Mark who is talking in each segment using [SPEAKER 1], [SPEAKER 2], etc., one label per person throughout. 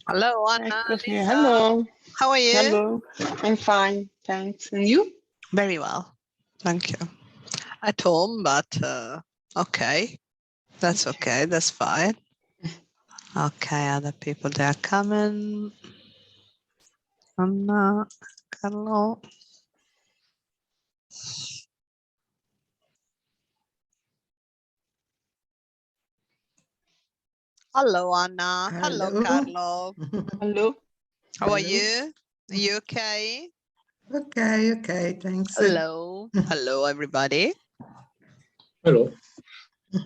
[SPEAKER 1] Hello, Anna.
[SPEAKER 2] Eccoci.
[SPEAKER 1] Lisa.
[SPEAKER 2] Hello.
[SPEAKER 1] How are you?
[SPEAKER 2] Hello. I'm fine, thanks. And you?
[SPEAKER 1] Very well. Thank you. At home, but okay. That's okay. That's fine. Okay, other people, they are coming. Anna, Carlo. Hello, Anna. Hello,
[SPEAKER 3] Hello.
[SPEAKER 1] Carlo.
[SPEAKER 2] Hello.
[SPEAKER 1] How are
[SPEAKER 3] Hello.
[SPEAKER 1] you? Are you okay?
[SPEAKER 3] Okay, thanks.
[SPEAKER 1] Hello. Hello, everybody.
[SPEAKER 4] Hello.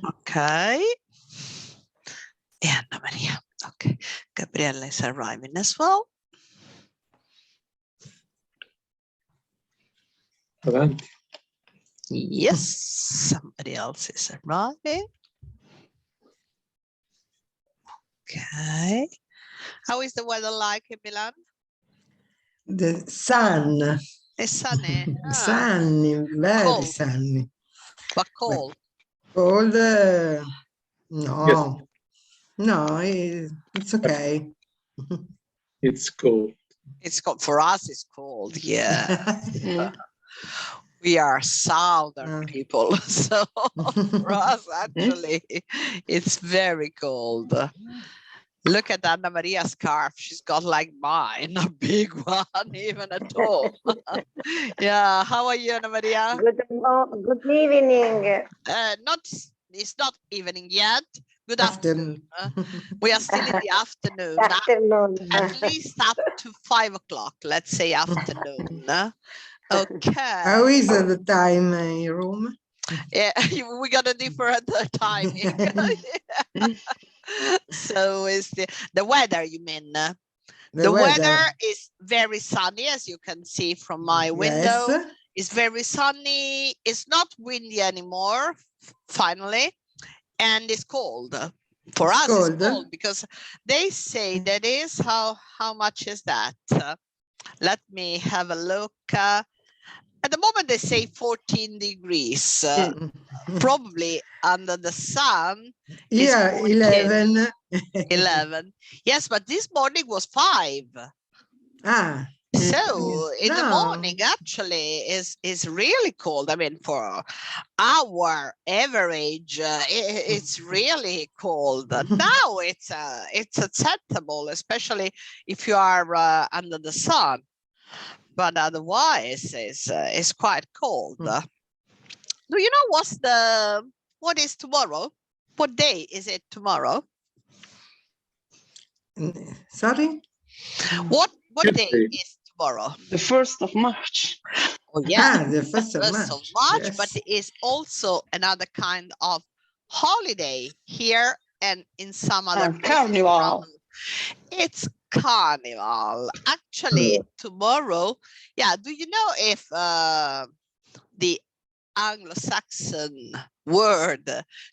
[SPEAKER 1] Okay. Anna Maria. Okay. Gabriella is arriving as well.
[SPEAKER 4] Avanti.
[SPEAKER 1] Yes, somebody else is arriving. Okay. How is the weather like in Milan?
[SPEAKER 3] The sun.
[SPEAKER 1] It's sunny.
[SPEAKER 3] Sunny, very
[SPEAKER 1] Cold.
[SPEAKER 3] sunny.
[SPEAKER 1] But cold.
[SPEAKER 3] Cold, no.
[SPEAKER 4] Yes.
[SPEAKER 3] No, it's okay.
[SPEAKER 4] It's cold.
[SPEAKER 1] It's cold. For us, it's cold. Yeah.
[SPEAKER 2] Mm.
[SPEAKER 1] We are southern people. So for us, actually, it's very cold. Look at Anna Maria's scarf. She's got like mine, a big one, even at home. Yeah. How are you, Anna Maria?
[SPEAKER 5] Good evening.
[SPEAKER 1] It's not evening yet. Good afternoon. We are still in the afternoon.
[SPEAKER 5] Afternoon.
[SPEAKER 1] At least up to 5 o'clock, let's say afternoon. Okay.
[SPEAKER 3] How is the time in Rome?
[SPEAKER 1] Yeah, we got a different timing. So is the weather, you mean? The weather is very sunny, as you can see from my window.
[SPEAKER 3] Yes.
[SPEAKER 1] It's very sunny. It's not windy anymore, finally, and it's cold. For us, it's cold because they say that is how much is that? Let me have a look. At the moment, they say 14 degrees. Probably under the sun.
[SPEAKER 3] Yeah, 11.
[SPEAKER 1] 11. Yes, but this morning was 5.
[SPEAKER 3] Ah.
[SPEAKER 1] So in the morning, actually, is really cold. I mean, for our average, it's really cold. Now it's acceptable, especially if you are under the sun. But otherwise, it's quite cold. Do you know what is tomorrow? What day is it tomorrow?
[SPEAKER 3] Sorry?
[SPEAKER 1] What day is tomorrow?
[SPEAKER 2] The 1st of March.
[SPEAKER 1] Oh yeah,
[SPEAKER 3] the 1st of March.
[SPEAKER 1] Yes. But it is also another kind of holiday here and in some other places.
[SPEAKER 2] Carnival.
[SPEAKER 1] It's carnival. Actually, tomorrow, yeah. Do you know if the Anglo-Saxon word,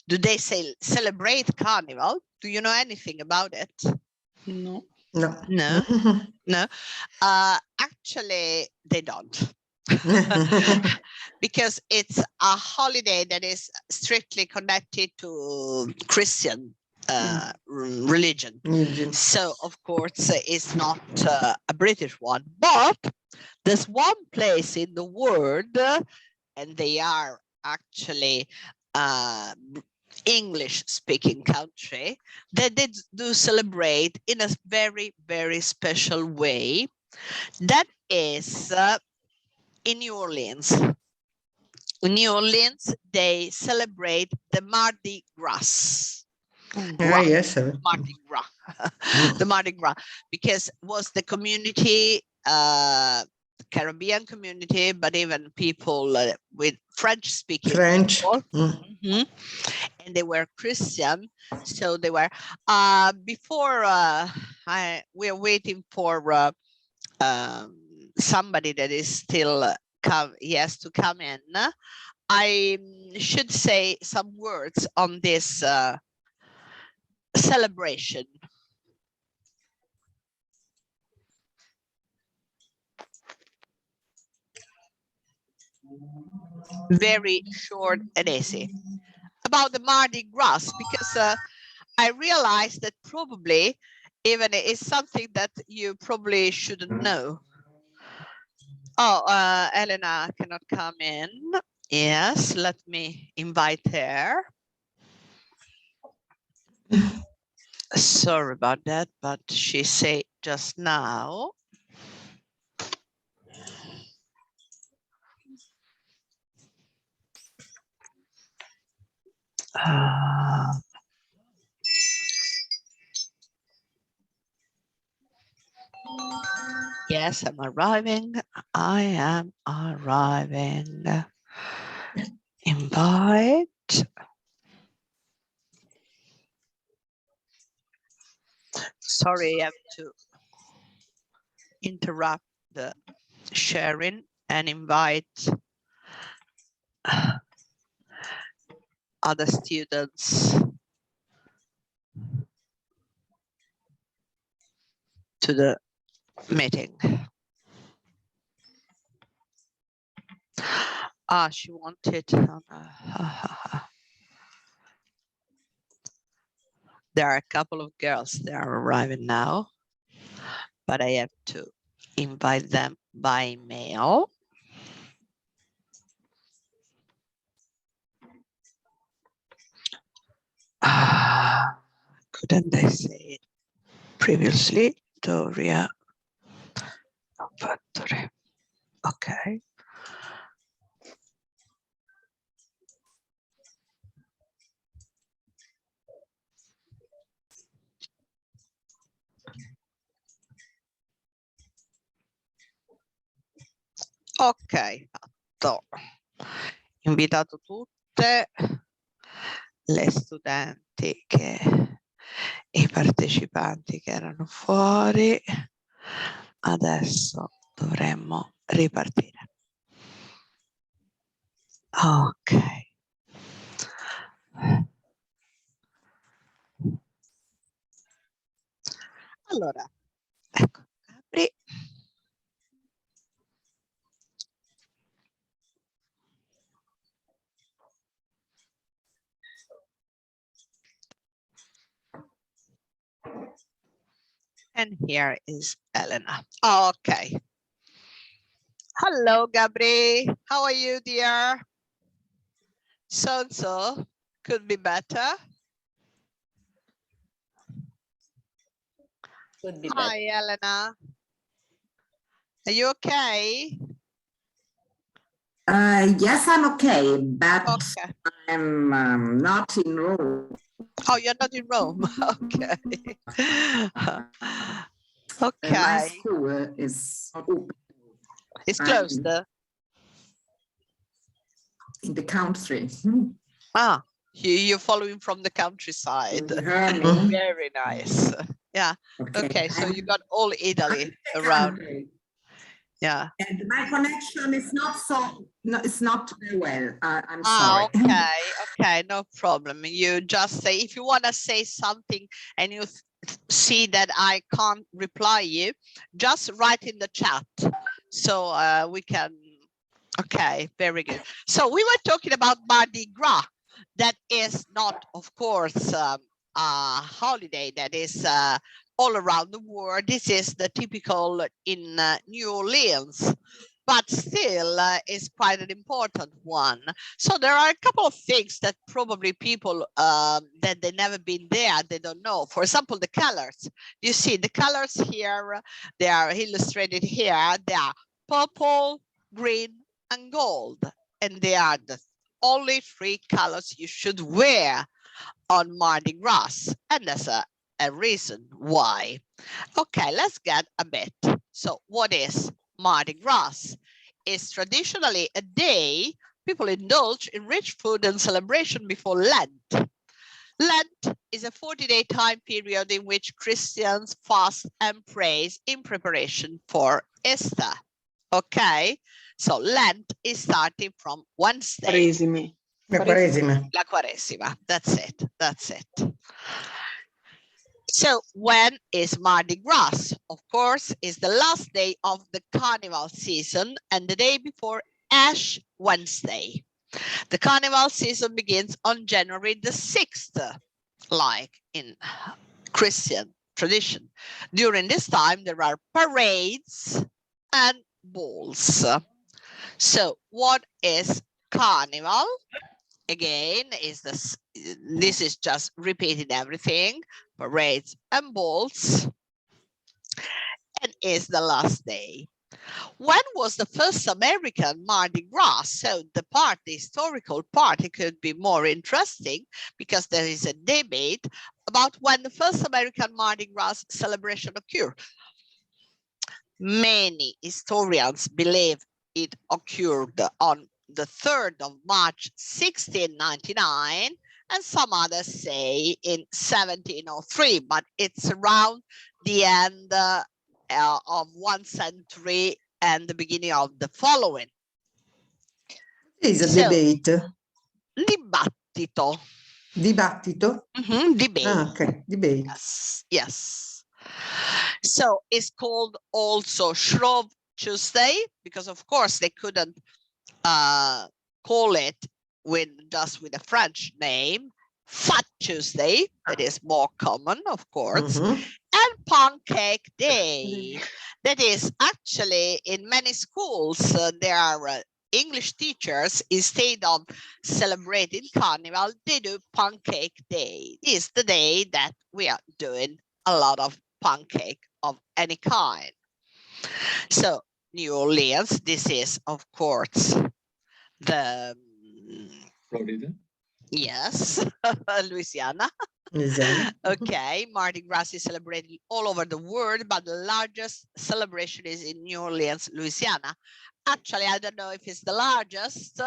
[SPEAKER 1] do they say celebrate carnival? Do you know anything about it?
[SPEAKER 2] No.
[SPEAKER 1] No. Actually, they don't. Because it's a holiday that is strictly connected to Christian religion. So, of course, it's not a British one. But there's one place in the world, and they are actually English-speaking country, that they do celebrate in a very, very special way. That is in New Orleans. In New Orleans, they celebrate the Mardi Gras.
[SPEAKER 3] Yes.
[SPEAKER 1] Mardi Gras. The Mardi Gras, because was the community, Caribbean community, but even people with French-speaking people. And they were Christian, so they were. Before we are waiting for somebody that is still he has to come in. I should say some words on this celebration. Very short and easy. About the Mardi Gras, because I realized that probably even it's something that you probably shouldn't know. Oh, Elena cannot come in. Yes, let me invite her. Sorry about that, but she said just now. Yes, I'm arriving. I am arriving. Invite. Sorry, I have to interrupt the sharing and invite other students to the meeting. Ah, she wanted. There are a couple of girls that are arriving now, but I have to invite them by mail. Couldn't I say it previously? Doria Factory. Okay. Ok, fatto. Invitato tutte le studenti e i partecipanti che erano fuori. Adesso dovremmo ripartire. Ok. Allora, ecco, apri. And here is Elena. Okay. Hello, Gabri. How are you, dear? So could be better.
[SPEAKER 6] Could be
[SPEAKER 1] Hi,
[SPEAKER 6] better.
[SPEAKER 1] Elena. Are you okay?
[SPEAKER 7] Yes, I'm okay, but
[SPEAKER 1] Okay.
[SPEAKER 7] I'm not in Rome.
[SPEAKER 1] Oh, you're not in Rome. Okay.
[SPEAKER 7] My
[SPEAKER 1] Okay.
[SPEAKER 7] school is open
[SPEAKER 1] It's closed.
[SPEAKER 7] in the country.
[SPEAKER 1] Ah, you're following from the countryside.
[SPEAKER 7] You hear me?
[SPEAKER 1] Very nice. Yeah. Okay, so you got all Italy around.
[SPEAKER 7] Country.
[SPEAKER 1] Yeah.
[SPEAKER 7] And my connection is not so, no, it's not very well. I'm
[SPEAKER 1] Ah,
[SPEAKER 7] sorry.
[SPEAKER 1] okay, okay, no problem. You just say, if you want to say something and you see that I can't reply you, just write in the chat. So we can, okay, very good. So we were talking about Mardi Gras. That is not, of course, a holiday that is all around the world. This is the typical in New Orleans, but still is quite an important one. So there are a couple of things that probably people that they've never been there, they don't know. For example, the colors. You see the colors here, they are illustrated here. They are purple, green, and gold. And they are the only 3 colors you should wear on Mardi Gras. And there's a reason why. Okay, let's get a bit. So what is Mardi Gras? It's traditionally a day people indulge in rich food and celebration before Lent. Lent is a 40-day time period in which Christians fast and praise in preparation for Easter. Okay, so Lent is starting from Wednesday.
[SPEAKER 2] Quaresima.
[SPEAKER 3] La Quaresima.
[SPEAKER 1] La Quaresima, that's it, that's it. So when is Mardi Gras? Of course, is the last day of the carnival season and the day before Ash Wednesday. The carnival season begins on January the 6th, like in Christian tradition. During this time, there are parades and balls. So what is carnival? Again, this is just repeating everything, parades and balls, and is the last day. When was the first American Mardi Gras? So the historical part, it could be more interesting because there is a debate about when the first American Mardi Gras celebration occurred. Many historians believe it occurred on the 3rd of March, 1699, and some others say in 1703, but it's around the end of one century and the beginning of the following.
[SPEAKER 3] Is a debate.
[SPEAKER 1] Dibattito.
[SPEAKER 3] Dibattito?
[SPEAKER 1] Debate.
[SPEAKER 3] Ah, okay, debate.
[SPEAKER 1] Yes, yes. So it's called also Shrove Tuesday, because of course they couldn't call it just with a French name. Fat Tuesday, that is more common, of course, and Pancake Day. That is actually in many schools, there are English teachers, instead of celebrating Carnival, they do Pancake Day. It's the day that we are doing a lot of pancake of any kind. So New Orleans, this is, of course, the
[SPEAKER 4] Florida.
[SPEAKER 1] Yes, Louisiana.
[SPEAKER 3] Louisiana.
[SPEAKER 1] Okay, Mardi Gras is celebrated all over the world, but the largest celebration is in New Orleans, Louisiana. Actually, I don't know if it's the largest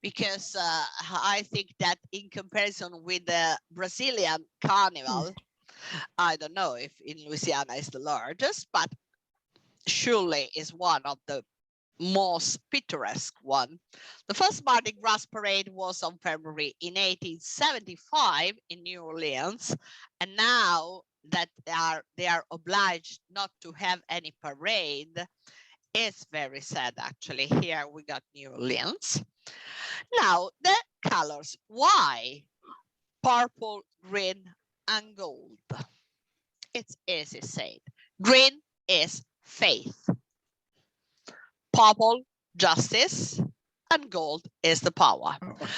[SPEAKER 1] because I think that in comparison with the Brazilian Carnival, I don't know if in Louisiana is the largest, but surely is one of the most picturesque one. The first Mardi Gras parade was on February in 1875 in New Orleans, and now that they are obliged not to have any parade, it's very sad actually. Here we got New Orleans. Now the colors, why? Purple, green, and gold. It's easy said. Green is faith. Purple, justice, and gold is the power.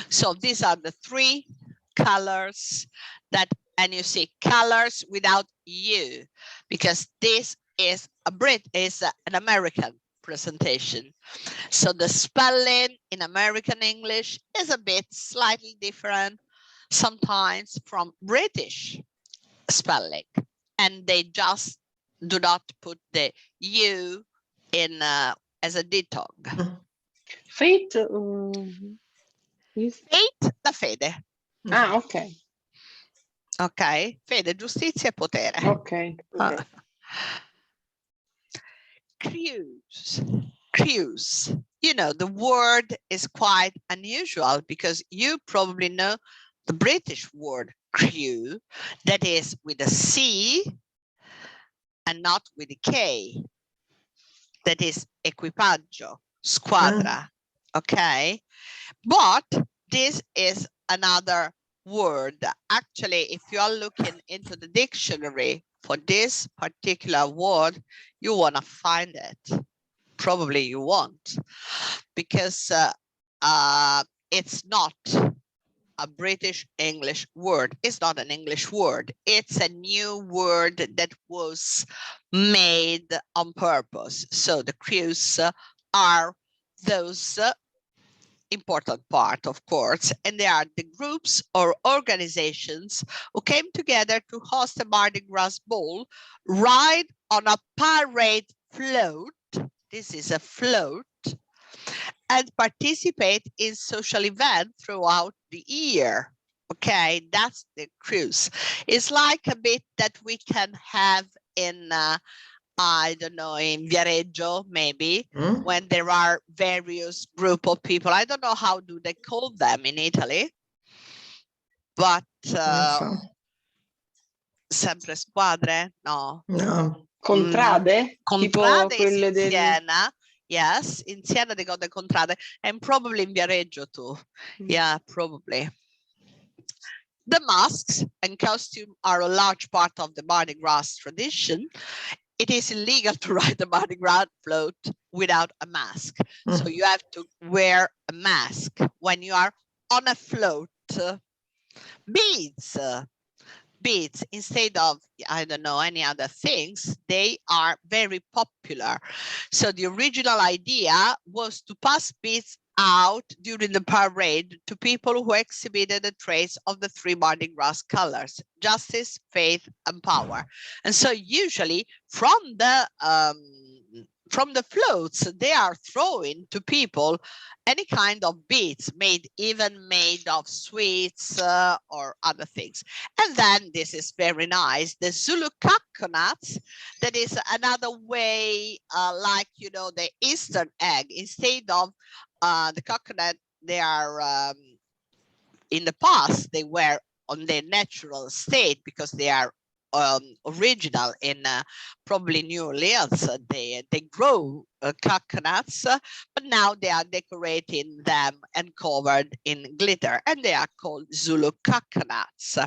[SPEAKER 1] So these are the three colors that, and you see colors without U, because this is an American presentation. So the spelling in American English is a bit slightly different sometimes from British spelling, and they just do not put the U in as a ditong.
[SPEAKER 2] Faith is...
[SPEAKER 1] Faith, la fede.
[SPEAKER 2] Ah, ok.
[SPEAKER 1] Ok, fede, giustizia e potere.
[SPEAKER 2] Ok.
[SPEAKER 1] Cruise. You know, the word is quite unusual because you probably know the British word crew, that is with a C and not with a K. That is equipaggio, squadra. Okay, but this is another word. Actually, if you are looking into the dictionary for this particular word, you want to find it. Probably you won't, because it's not a British English word. It's not an English word. It's a new word that was made on purpose. So the crews are those important part, of course, and they are the groups or organizations who came together to host a Mardi Gras ball, ride on a parade float. This is a float, and participate in social events throughout the year. Okay, that's the cruise. It's like a bit that we can have in I don't know, in Viareggio, maybe, when there are various group of people. I don't know how do they call them in Italy, but sempre squadre? No.
[SPEAKER 3] No.
[SPEAKER 2] Contrade?
[SPEAKER 1] Contrade
[SPEAKER 2] Tipo quelle
[SPEAKER 1] in Siena. Yes, in Siena they got the contrade, and probably in Viareggio too. Yeah, probably. The masks and costume are a large part of the Mardi Gras tradition. It is illegal to ride the Mardi Gras float without a mask. So you have to wear a mask when you are on a float. Beads, beads instead of, I don't know, any other things, they are very popular. So the original idea was to pass beads out during the parade to people who exhibited the traits of the three Mardi Gras colors: justice, faith, and power. And so usually from the floats, they are throwing to people any kind of beads, even made of sweets or other things. And then this is very nice, the Zulu Coconuts, that is another way, like, you know, the Easter egg. Instead of the coconut, they are, in the past, they were on their natural state because they are original in probably New Orleans. They grow coconuts, but now they are decorating them and covered in glitter, and they are called Zulu Coconuts.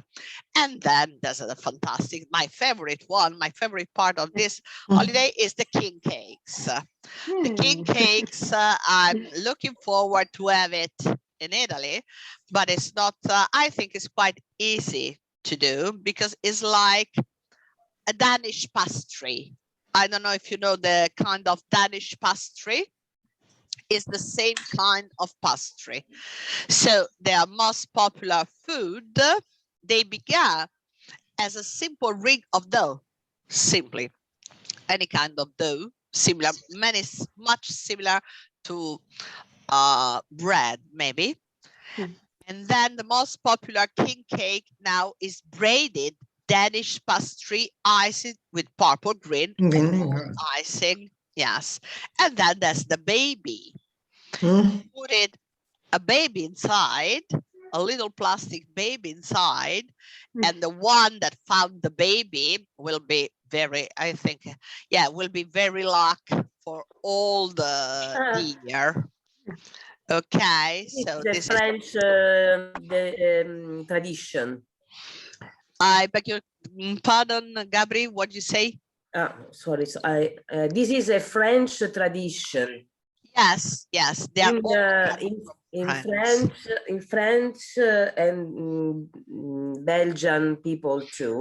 [SPEAKER 1] And then there's a fantastic, my favorite part of this holiday is the king cakes. The king cakes, I'm looking forward to have it in Italy, but it's not, I think it's quite easy to do because it's like a Danish pastry. I don't know if you know the kind of Danish pastry. It's the same kind of pastry. So their most popular food, they began as a simple ring of dough, simply any kind of dough, similar, much similar to bread, maybe. And then the most popular king cake now is braided Danish pastry iced with purple green icing. Yes. And then there's the baby. Put a baby inside, a little plastic baby inside, and the one that found the baby will be very, I think, will be very lucky for all the year. Okay, so
[SPEAKER 6] the
[SPEAKER 1] this
[SPEAKER 6] French tradition.
[SPEAKER 1] I beg your pardon, Gabri, what did you say?
[SPEAKER 6] Sorry, so this is a French tradition.
[SPEAKER 1] Yes, they are
[SPEAKER 6] in French and Belgian people too.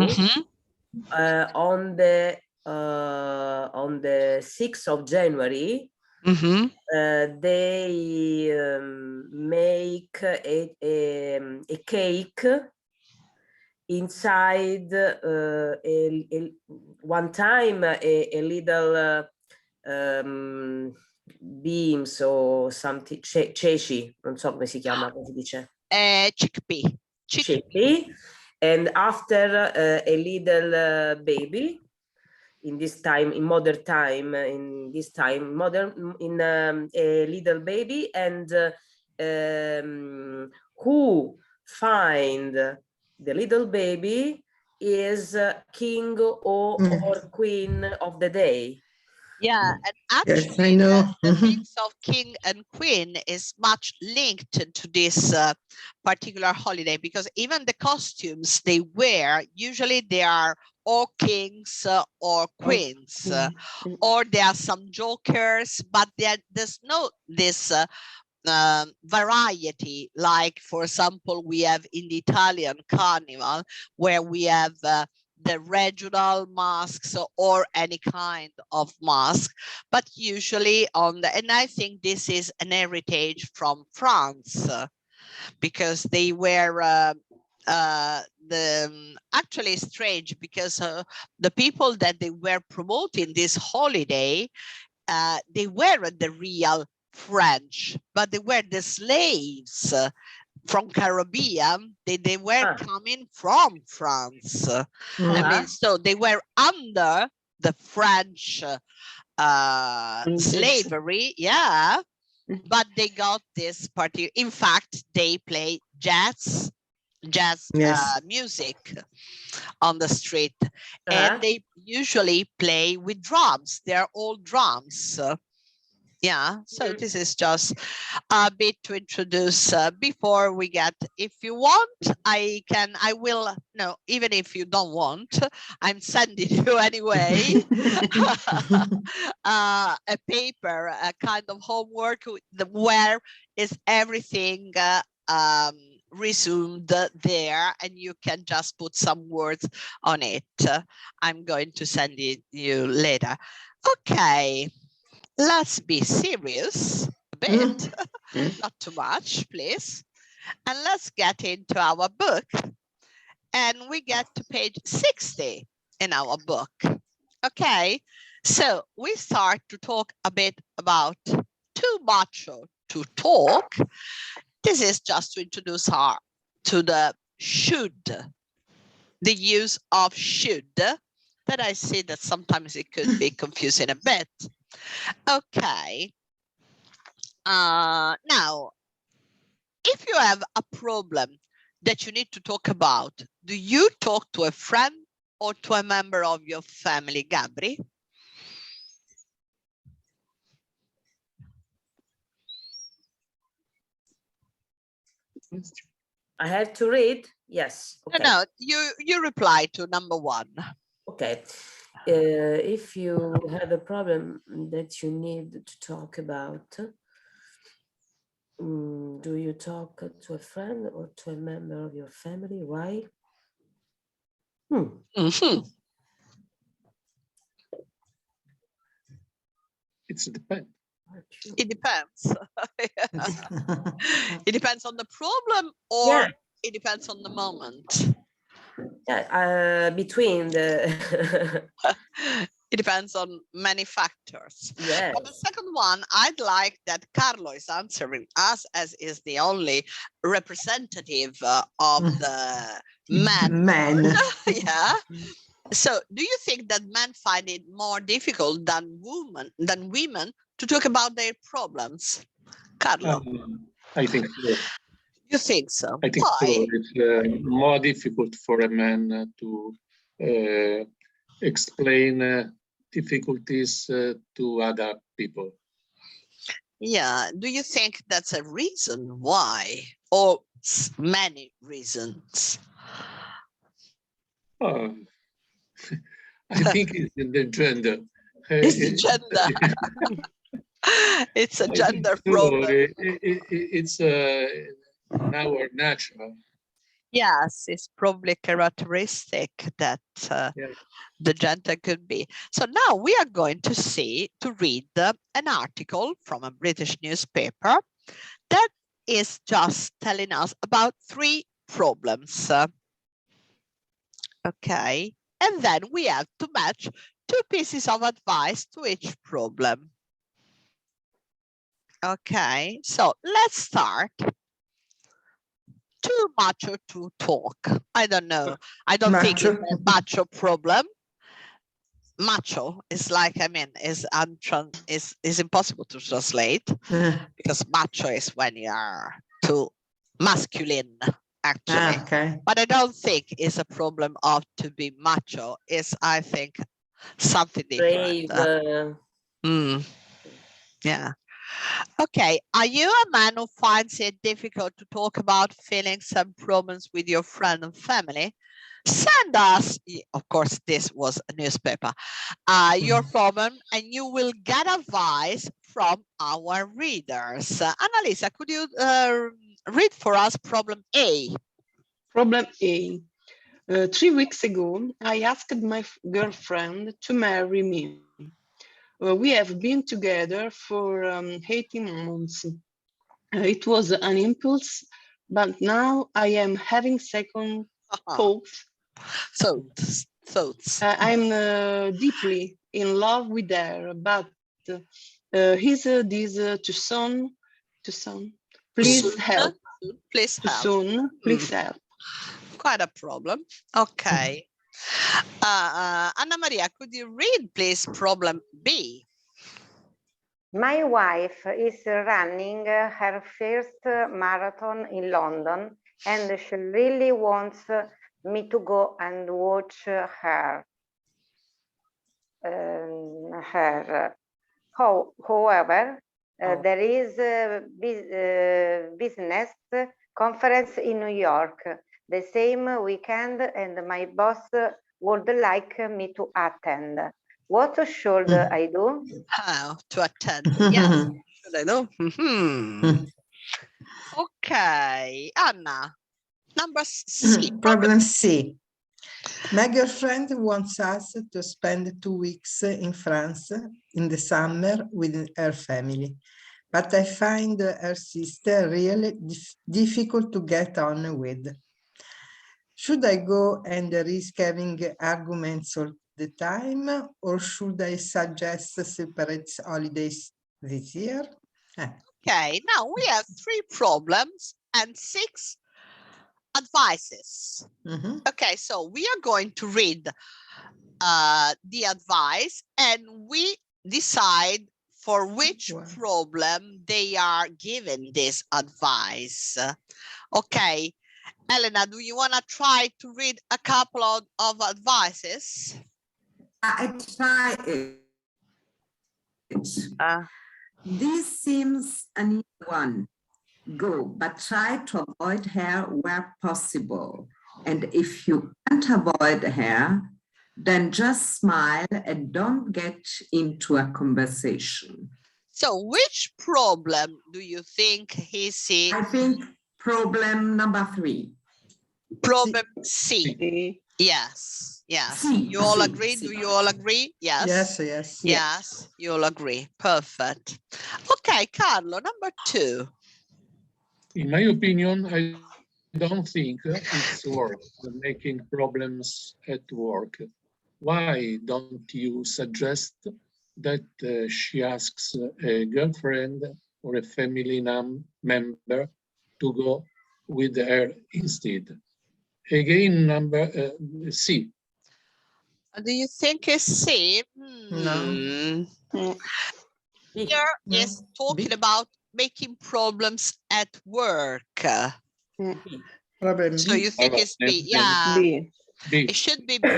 [SPEAKER 6] On the 6th of January, they make a cake inside one time a little beans or something, ceci, non so come si chiama, come si dice? Chickpea. And after a little baby, in this time, in modern time, a little baby, and who find the little baby is king or queen of the day.
[SPEAKER 1] Yeah, and actually,
[SPEAKER 3] yes, I know.
[SPEAKER 1] the mix of king and queen is much linked to this particular holiday, because even the costumes they wear, usually they are or kings or queens, or there are some jokers, but there's no this variety, like, for example, we have in the Italian carnival, where we have the regional masks or any kind of mask, but usually and I think this is an heritage from France, because they wear actually strange, because the people that they were promoting this holiday, they weren't the real French, but they were the slaves from Caribbean. They were coming from France. I mean, so they were under the French slavery, but they got this party. In fact, they play jazz music on the street, and they usually play with drums. They're all drums. Yeah, so this is just a bit to introduce before we get, if you want, I will, no, even if you don't want, I'm sending you anyway a paper, a kind of homework where is everything resumed there, and you can just put some words on it. I'm going to send it you later. Okay. Let's be serious a bit, not too much, please. And let's get into our book. And we get to page 60 in our book. Okay, so we start to talk a bit about too macho to talk. This is just to introduce her to the should, the use of should, that I see that sometimes it could be confusing a bit. Okay. Now, if you have a problem that you need to talk about, do you talk to a friend or to a member of your family, Gabri?
[SPEAKER 6] I have to read? Yes. Okay.
[SPEAKER 1] No, you reply to number one.
[SPEAKER 6] Okay. If you have a problem that you need to talk about, do you talk to a friend or to a member of your family? Why?
[SPEAKER 1] Mm-hmm.
[SPEAKER 4] It's depend.
[SPEAKER 1] It depends. It depends on the problem, or
[SPEAKER 6] Yeah.
[SPEAKER 1] it depends on the moment.
[SPEAKER 6] Yeah, between the
[SPEAKER 1] It depends on many factors.
[SPEAKER 6] yes.
[SPEAKER 1] But the second one, I'd like that Carlo is answering us, as is the only representative of the man.
[SPEAKER 3] Men.
[SPEAKER 1] Yeah. So do you think that men find it more difficult than women to talk about their problems? Carlo,
[SPEAKER 4] I think so.
[SPEAKER 1] you think so?
[SPEAKER 4] I think
[SPEAKER 1] Why?
[SPEAKER 4] so. It's more difficult for a man to explain difficulties to other people.
[SPEAKER 1] Yeah. Do you think that's a reason why, or many reasons?
[SPEAKER 4] Oh, I think it's in the gender.
[SPEAKER 1] It's the gender. It's a
[SPEAKER 4] I think
[SPEAKER 1] gender
[SPEAKER 4] so.
[SPEAKER 1] problem.
[SPEAKER 4] It's our natural.
[SPEAKER 1] Yes, it's probably characteristic that
[SPEAKER 4] Yeah.
[SPEAKER 1] the gender could be. So now we are going to read an article from a British newspaper that is just telling us about 3 problems. Okay, and then we have to match 2 pieces of advice to each problem. Okay, so let's start. Too macho to talk. I don't know. I don't think it's a macho problem. Macho is like, I mean, is impossible to translate because macho is when you are too masculine, actually.
[SPEAKER 3] Okay.
[SPEAKER 1] But I don't think it's a problem of to be macho. It's, I think, something different.
[SPEAKER 6] Brave.
[SPEAKER 1] Yeah. Okay. Are you a man who finds it difficult to talk about feelings and problems with your friend and family? Send us, of course, this was a newspaper, your problem, and you will get advice from our readers. Annalisa, could you read for us problem A?
[SPEAKER 2] Problem A. 3 weeks ago, I asked my girlfriend to marry me. We have been together for 18 months. It was an impulse, but now I am having second thoughts.
[SPEAKER 1] Thoughts.
[SPEAKER 2] I'm deeply in love with her, but is this too soon? Please help.
[SPEAKER 1] Please
[SPEAKER 2] Too
[SPEAKER 1] help.
[SPEAKER 2] soon. Please help.
[SPEAKER 1] Quite a problem. Okay. Anna Maria, could you read, please, problem B?
[SPEAKER 5] My wife is running her first marathon in London, and she really wants me to go and watch her. However, There is a business conference in New York the same weekend, and my boss would like me to attend. What should I do?
[SPEAKER 1] How to attend? Yes, should I know? Okay, Anna, number C.
[SPEAKER 3] Problem C. My girlfriend wants us to spend 2 weeks in France in the summer with her family, but I find her sister really difficult to get on with. Should I go and risk having arguments all the time, or should I suggest separate holidays this year?
[SPEAKER 1] Okay, now we have 3 problems and 6 advices. Okay, so we are going to read the advice and we decide for which problem they are giving this advice. Okay, Elena, do you want to try to read a couple of advices?
[SPEAKER 7] I try it. This seems a new one. Go, but try to avoid her where possible. And if you can't avoid her, then just smile and don't get into a conversation.
[SPEAKER 1] So which problem do you think he sees?
[SPEAKER 7] I think problem number 3.
[SPEAKER 1] Problem C.
[SPEAKER 2] C.
[SPEAKER 1] Yes, yes.
[SPEAKER 7] C.
[SPEAKER 1] You all
[SPEAKER 7] C.
[SPEAKER 1] agree?
[SPEAKER 7] C.
[SPEAKER 1] Do you all agree? Yes.
[SPEAKER 3] Yes, yes.
[SPEAKER 1] Yes, you all agree. Perfect. Okay, Carlo, number 2.
[SPEAKER 4] In my opinion, I don't think it's worth making problems at work. Why don't you suggest that she asks a girlfriend or a family member to go with her instead? Again, number C.
[SPEAKER 1] Do you think it's C?
[SPEAKER 3] No.
[SPEAKER 1] Here is talking about making problems at work.
[SPEAKER 3] Problem
[SPEAKER 1] So you think it's B? Yeah.
[SPEAKER 2] B.
[SPEAKER 1] It should be B,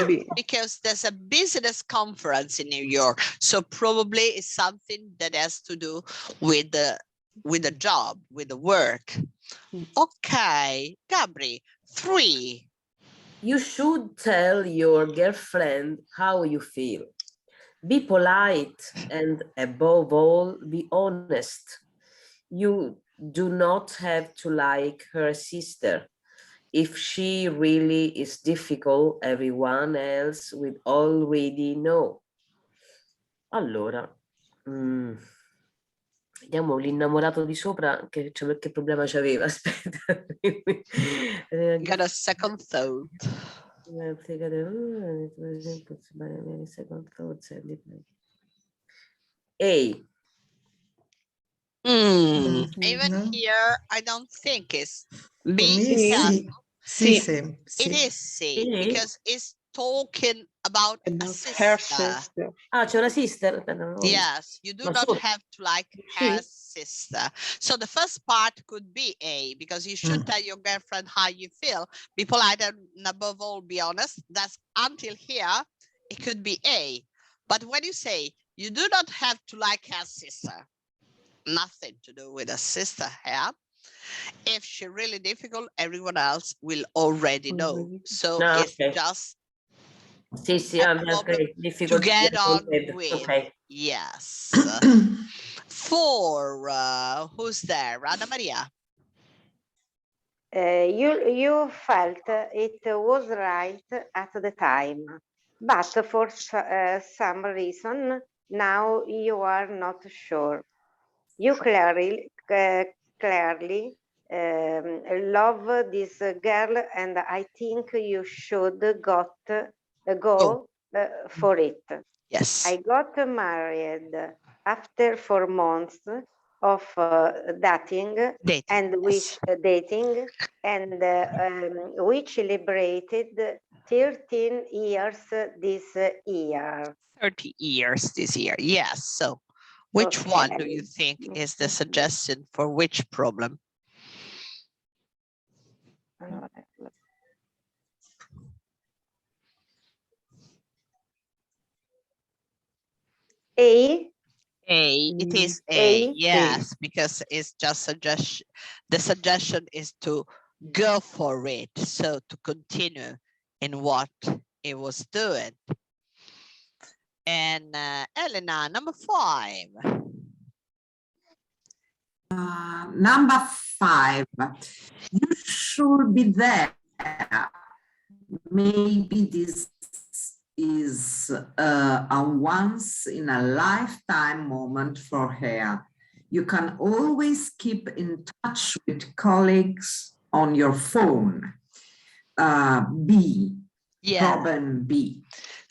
[SPEAKER 2] B.
[SPEAKER 1] because there's a business conference in New York. So probably it's something that has to do with the job, with the work. Okay, Gabri, 3.
[SPEAKER 6] You should tell your girlfriend how you feel. Be polite and above all, be honest. You do not have to like her sister. If she really is difficult, everyone else will already know. Allora, vediamo l'innamorato di sopra che problema c'aveva. Aspetta.
[SPEAKER 1] Got a second thought.
[SPEAKER 6] A.
[SPEAKER 1] Even here, I don't think it's
[SPEAKER 3] For
[SPEAKER 1] B.
[SPEAKER 3] me, C.
[SPEAKER 2] C.
[SPEAKER 3] Same.
[SPEAKER 1] It is C, because it's talking about a
[SPEAKER 2] About
[SPEAKER 1] sister.
[SPEAKER 2] her sister.
[SPEAKER 6] Ah, c'è una sister?
[SPEAKER 1] Yes, you do
[SPEAKER 6] Ma
[SPEAKER 1] not
[SPEAKER 6] solo-
[SPEAKER 1] have to like her sister. So the first part could be A, because you should tell your girlfriend how you feel. Be polite and above all, be honest. That's until here, it could be A. But when you say you do not have to like her sister, nothing to do with a sister here. If she's really difficult, everyone else will already know. So
[SPEAKER 6] No,
[SPEAKER 1] it's
[SPEAKER 6] okay.
[SPEAKER 1] just
[SPEAKER 6] Sì, sì,
[SPEAKER 1] a
[SPEAKER 6] okay.
[SPEAKER 1] problem to get on with.
[SPEAKER 6] Okay.
[SPEAKER 1] Yes. 4. Who's there? Anna Maria.
[SPEAKER 5] You felt it was right at the time, but for some reason now you are not sure. You clearly love this girl, and I think you should go for it.
[SPEAKER 1] Yes.
[SPEAKER 5] I got married after 4 months of dating, and we celebrated 13 years this year.
[SPEAKER 1] 30 years this year. Yes. So which one do you think is the suggestion for which problem?
[SPEAKER 5] A.
[SPEAKER 1] A. It is A. Yes, because it's just suggestion. The suggestion is to go for it. So to continue in what it was doing. And Elena, number 5.
[SPEAKER 7] Number 5, you should be there. Maybe this is a once in a lifetime moment for her. You can always keep in touch with colleagues on your phone. B, problem B.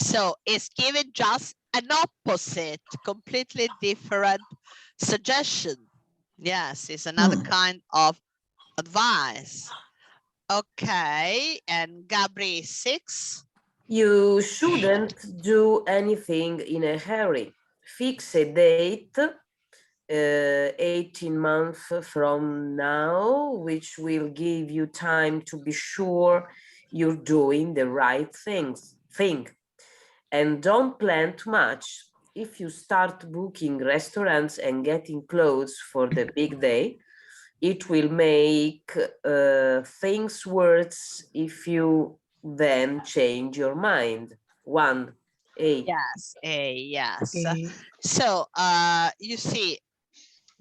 [SPEAKER 1] So it's given just an opposite, completely different suggestion. Yes, it's another kind of advice. Okay, and Gabri 6.
[SPEAKER 6] You shouldn't do anything in a hurry. Fix a date 18 months from now, which will give you time to be sure you're doing the right thing. And don't plan too much. If you start booking restaurants and getting clothes for the big day, it will make things worse if you then change your mind. 1, A.
[SPEAKER 1] Yes, A, yes.
[SPEAKER 2] A.
[SPEAKER 1] So you see,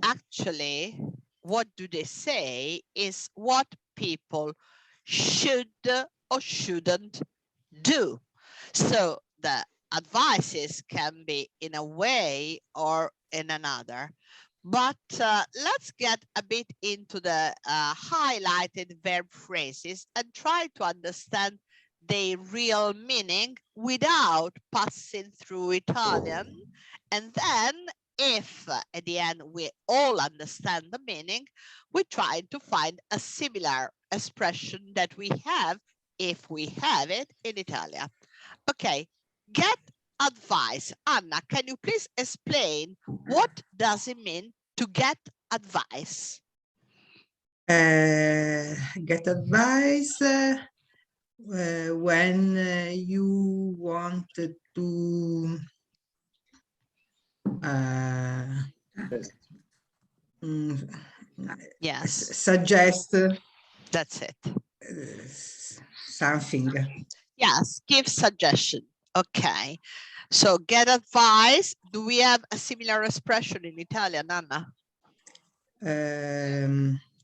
[SPEAKER 1] actually, what do they say is what people should or shouldn't do. So the advices can be in a way or in another. But let's get a bit into the highlighted verb phrases and try to understand their real meaning without passing through Italian. And then if at the end we all understand the meaning, we try to find a similar expression that we have, if we have it, in Italian. Okay, get advice. Anna, can you please explain what does it mean to get advice?
[SPEAKER 3] Get advice when you want to
[SPEAKER 1] yes,
[SPEAKER 3] suggest.
[SPEAKER 1] That's it.
[SPEAKER 3] Something.
[SPEAKER 1] Yes, give suggestion. Okay, so get advice. Do we have a similar expression in Italian, Anna?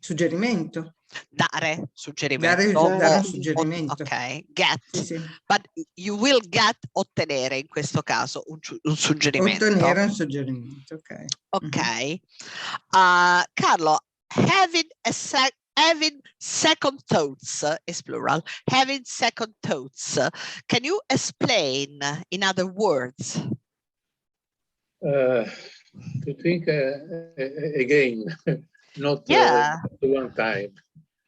[SPEAKER 3] Suggerimento.
[SPEAKER 1] Dare suggerimento.
[SPEAKER 3] Dare un suggerimento.
[SPEAKER 1] Ok, get.
[SPEAKER 3] Sì, sì.
[SPEAKER 1] But you will get ottenere in questo caso un suggerimento.
[SPEAKER 3] Ottenere un suggerimento, ok.
[SPEAKER 1] Ok. Carlo, having second thoughts is plural. Having second thoughts. Can you explain in other words?
[SPEAKER 4] To think again, not one time.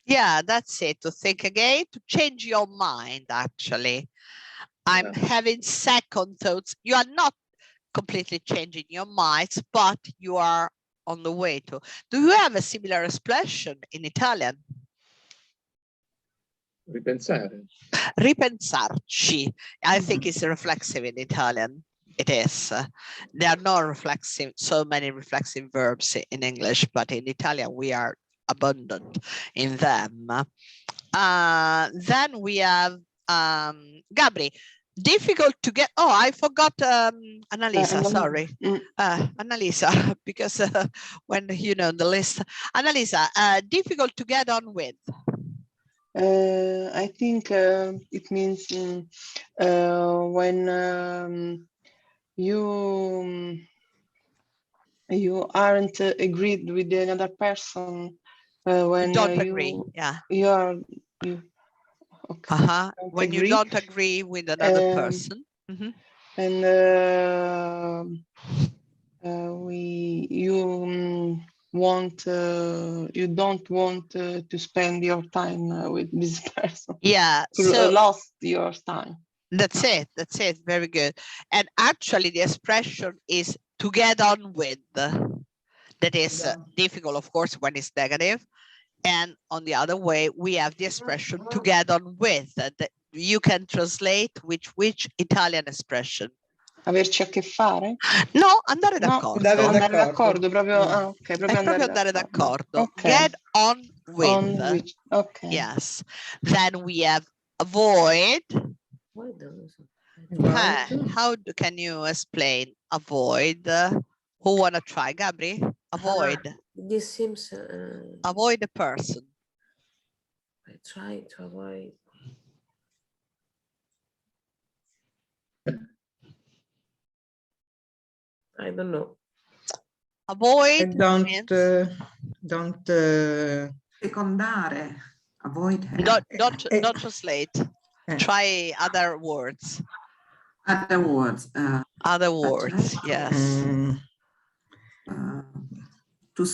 [SPEAKER 1] Yeah, that's it. To think again, to change your mind, actually. I'm having second thoughts. You are not completely changing your minds, but you are on the way to. Do you have a similar expression in Italian?
[SPEAKER 4] Ripensare.
[SPEAKER 1] Ripensarci. I think it's reflexive in Italian. It is. There are no reflexive, so many reflexive verbs in English, but in Italian we are abundant in them. Then we have Gabri. Difficult to get. Oh, I forgot Annalisa. Sorry, Annalisa, because when you know the list, Annalisa. Difficult to get on with.
[SPEAKER 2] I think it means when you aren't agreed with another person. When
[SPEAKER 1] you don't agree,
[SPEAKER 2] okay.
[SPEAKER 1] When you don't agree with another person,
[SPEAKER 2] and you don't want to spend your time with this person.
[SPEAKER 1] Yeah, so
[SPEAKER 2] lost your time.
[SPEAKER 1] That's it. That's it. Very good. And actually, the expression is to get on with. That is difficult, of course, when it's negative. And on the other way, we have the expression to get on with. That you can translate which Italian expression?
[SPEAKER 2] Averci a che fare?
[SPEAKER 1] No, andare
[SPEAKER 2] No,
[SPEAKER 1] d'accordo.
[SPEAKER 2] andare d'accordo, proprio, ok,
[SPEAKER 1] È
[SPEAKER 2] proprio
[SPEAKER 1] proprio andare d'accordo.
[SPEAKER 2] Ok.
[SPEAKER 1] Get on with.
[SPEAKER 2] Ok.
[SPEAKER 1] Yes. Then we have avoid. Can you explain avoid? Who wanna try? Gabri? Avoid.
[SPEAKER 6] This seems.
[SPEAKER 1] Avoid a person.
[SPEAKER 6] I try to avoid. I don't know.
[SPEAKER 3] And
[SPEAKER 1] Avoid.
[SPEAKER 3] don't
[SPEAKER 7] Secondare. Avoid her.
[SPEAKER 1] Don't translate. Try other words.
[SPEAKER 7] Other words.
[SPEAKER 1] Other words, yes.
[SPEAKER 7] To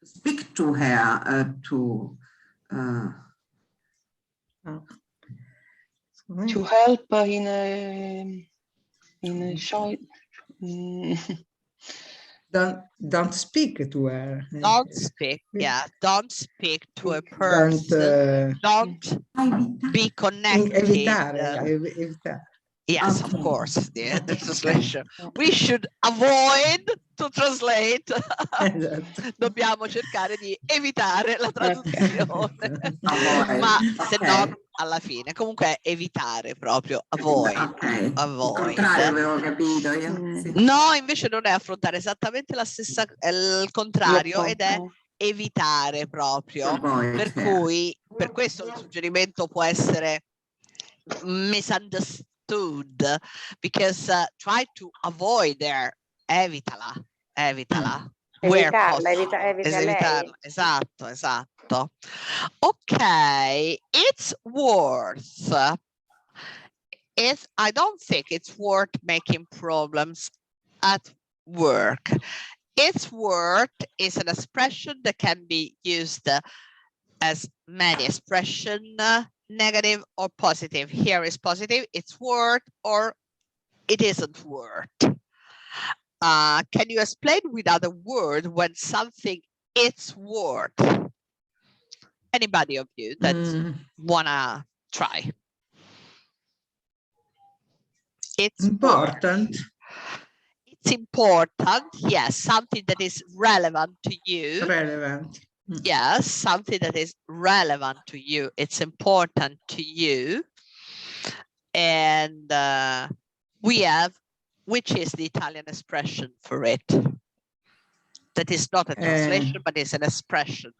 [SPEAKER 7] speak to her,
[SPEAKER 2] To help in a short.
[SPEAKER 3] Don't speak to her.
[SPEAKER 1] Don't speak, yeah. Don't speak to a person. Don't be connected.
[SPEAKER 3] Evitare.
[SPEAKER 1] Yes,
[SPEAKER 7] Okay.
[SPEAKER 1] of course, the translation. We should avoid to translate.
[SPEAKER 3] Esatto.
[SPEAKER 1] Dobbiamo cercare di evitare la traduzione.
[SPEAKER 7] Avoid.
[SPEAKER 1] Ma se
[SPEAKER 7] Ok.
[SPEAKER 1] no, alla fine. Comunque evitare proprio, avoid.
[SPEAKER 7] Ok. Il
[SPEAKER 1] Avoid.
[SPEAKER 7] contrario avevo capito io. Sì.
[SPEAKER 1] No, invece non è affrontare esattamente la stessa, il contrario, ed è evitare proprio.
[SPEAKER 7] Avoid,
[SPEAKER 1] Per cui, per questo il suggerimento può essere misunderstood, because try to avoid there, evitala. Where possible.
[SPEAKER 5] Evita lei.
[SPEAKER 1] Esatto. Ok, it's worth. I don't think it's worth making problems at work. It's worth is an expression that can be used as many expression, negative or positive. Here is positive, it's worth, or it isn't worth. Can you explain with other word when something it's worth? Anybody of you that wanna try? It's
[SPEAKER 3] important.
[SPEAKER 1] It's important, yes, something that is relevant to you.
[SPEAKER 3] Relevant.
[SPEAKER 1] Yes, something that is relevant to you. It's important to you. And we have, which is the Italian expression for it? That is not a translation, but it's an expression.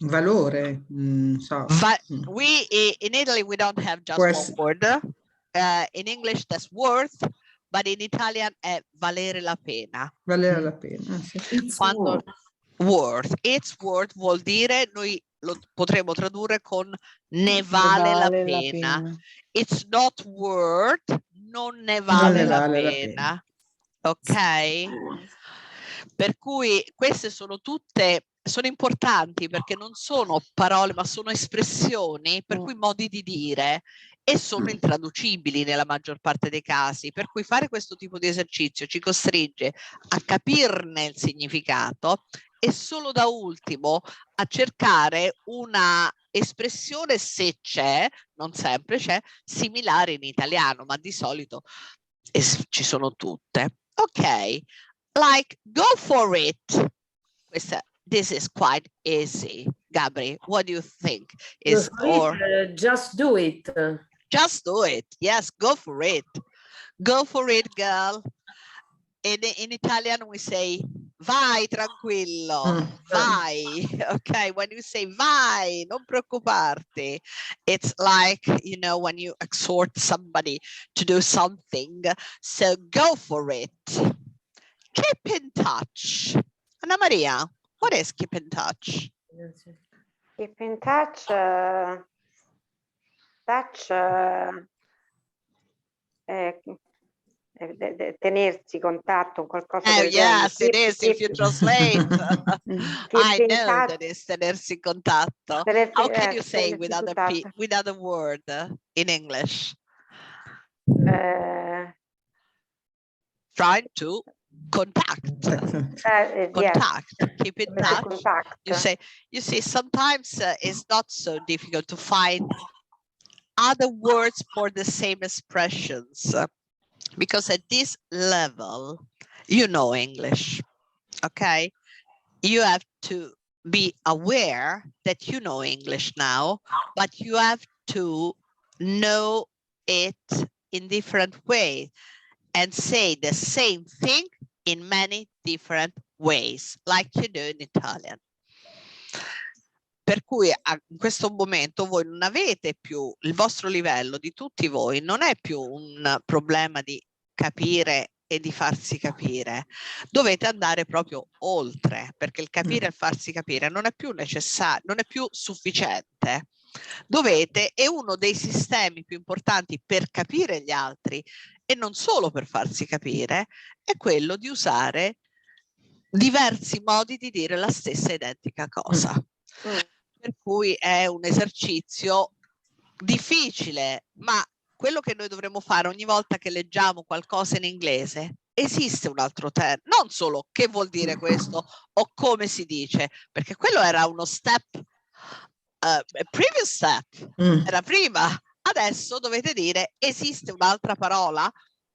[SPEAKER 3] Valore. So.
[SPEAKER 1] We in Italy, we don't have just one word. In English, that's worth, but in Italian è valere la pena.
[SPEAKER 3] Valere la pena, sì.
[SPEAKER 1] Worth. It's worth vuol dire, noi lo potremmo tradurre con ne vale la pena. It's not worth, non ne vale la pena. Ok? Per cui queste sono tutte, sono importanti perché non sono parole, ma sono espressioni, per cui modi di dire, e sono intraducibili nella maggior parte dei casi, per cui fare questo tipo di esercizio ci costringe a capirne il significato e solo da ultimo a cercare una espressione, se c'è, non sempre c'è, similare in italiano, ma di solito ci sono tutte. Ok, like go for it. This is quite easy. Gabri, what do you think?
[SPEAKER 6] Just do it.
[SPEAKER 1] Just do it. Yes, go for it. Go for it, girl. In Italian we say vai tranquillo, vai. Okay, when you say vai, non preoccuparti, it's like, you know, when you exhort somebody to do something. So go for it. Keep in touch. Anna Maria, what is keep in touch?
[SPEAKER 5] Keep in touch. Tenersi contatto, qualcosa del
[SPEAKER 1] yes,
[SPEAKER 5] genere.
[SPEAKER 1] it is. If you translate, I know that is tenersi contatto. How can you say with other word in English? Trying to contact. Contact. Yes. Keep in touch. Contact. You see, sometimes it's not so difficult to find other words for the same expressions, because at this level, you know English, okay? You have to be aware that you know English now, but you have to know it in different ways and say the same thing in many different ways, like you do in Italian. Per cui in questo momento voi non avete più, il vostro livello di tutti voi non è più un problema di capire e di farsi capire. Dovete andare proprio oltre, perché il capire e il farsi capire non è più necessario, non è più sufficiente. Dovete, è uno dei sistemi più importanti per capire gli altri e non solo per farsi capire, è quello di usare diversi modi di dire la stessa identica cosa. Per cui è un esercizio difficile, ma quello che noi dovremmo fare ogni volta che leggiamo qualcosa in inglese, esiste un altro termine, non solo che vuol dire questo o come si dice, perché quello era uno step, previous step, era prima. Adesso dovete dire esiste un'altra parola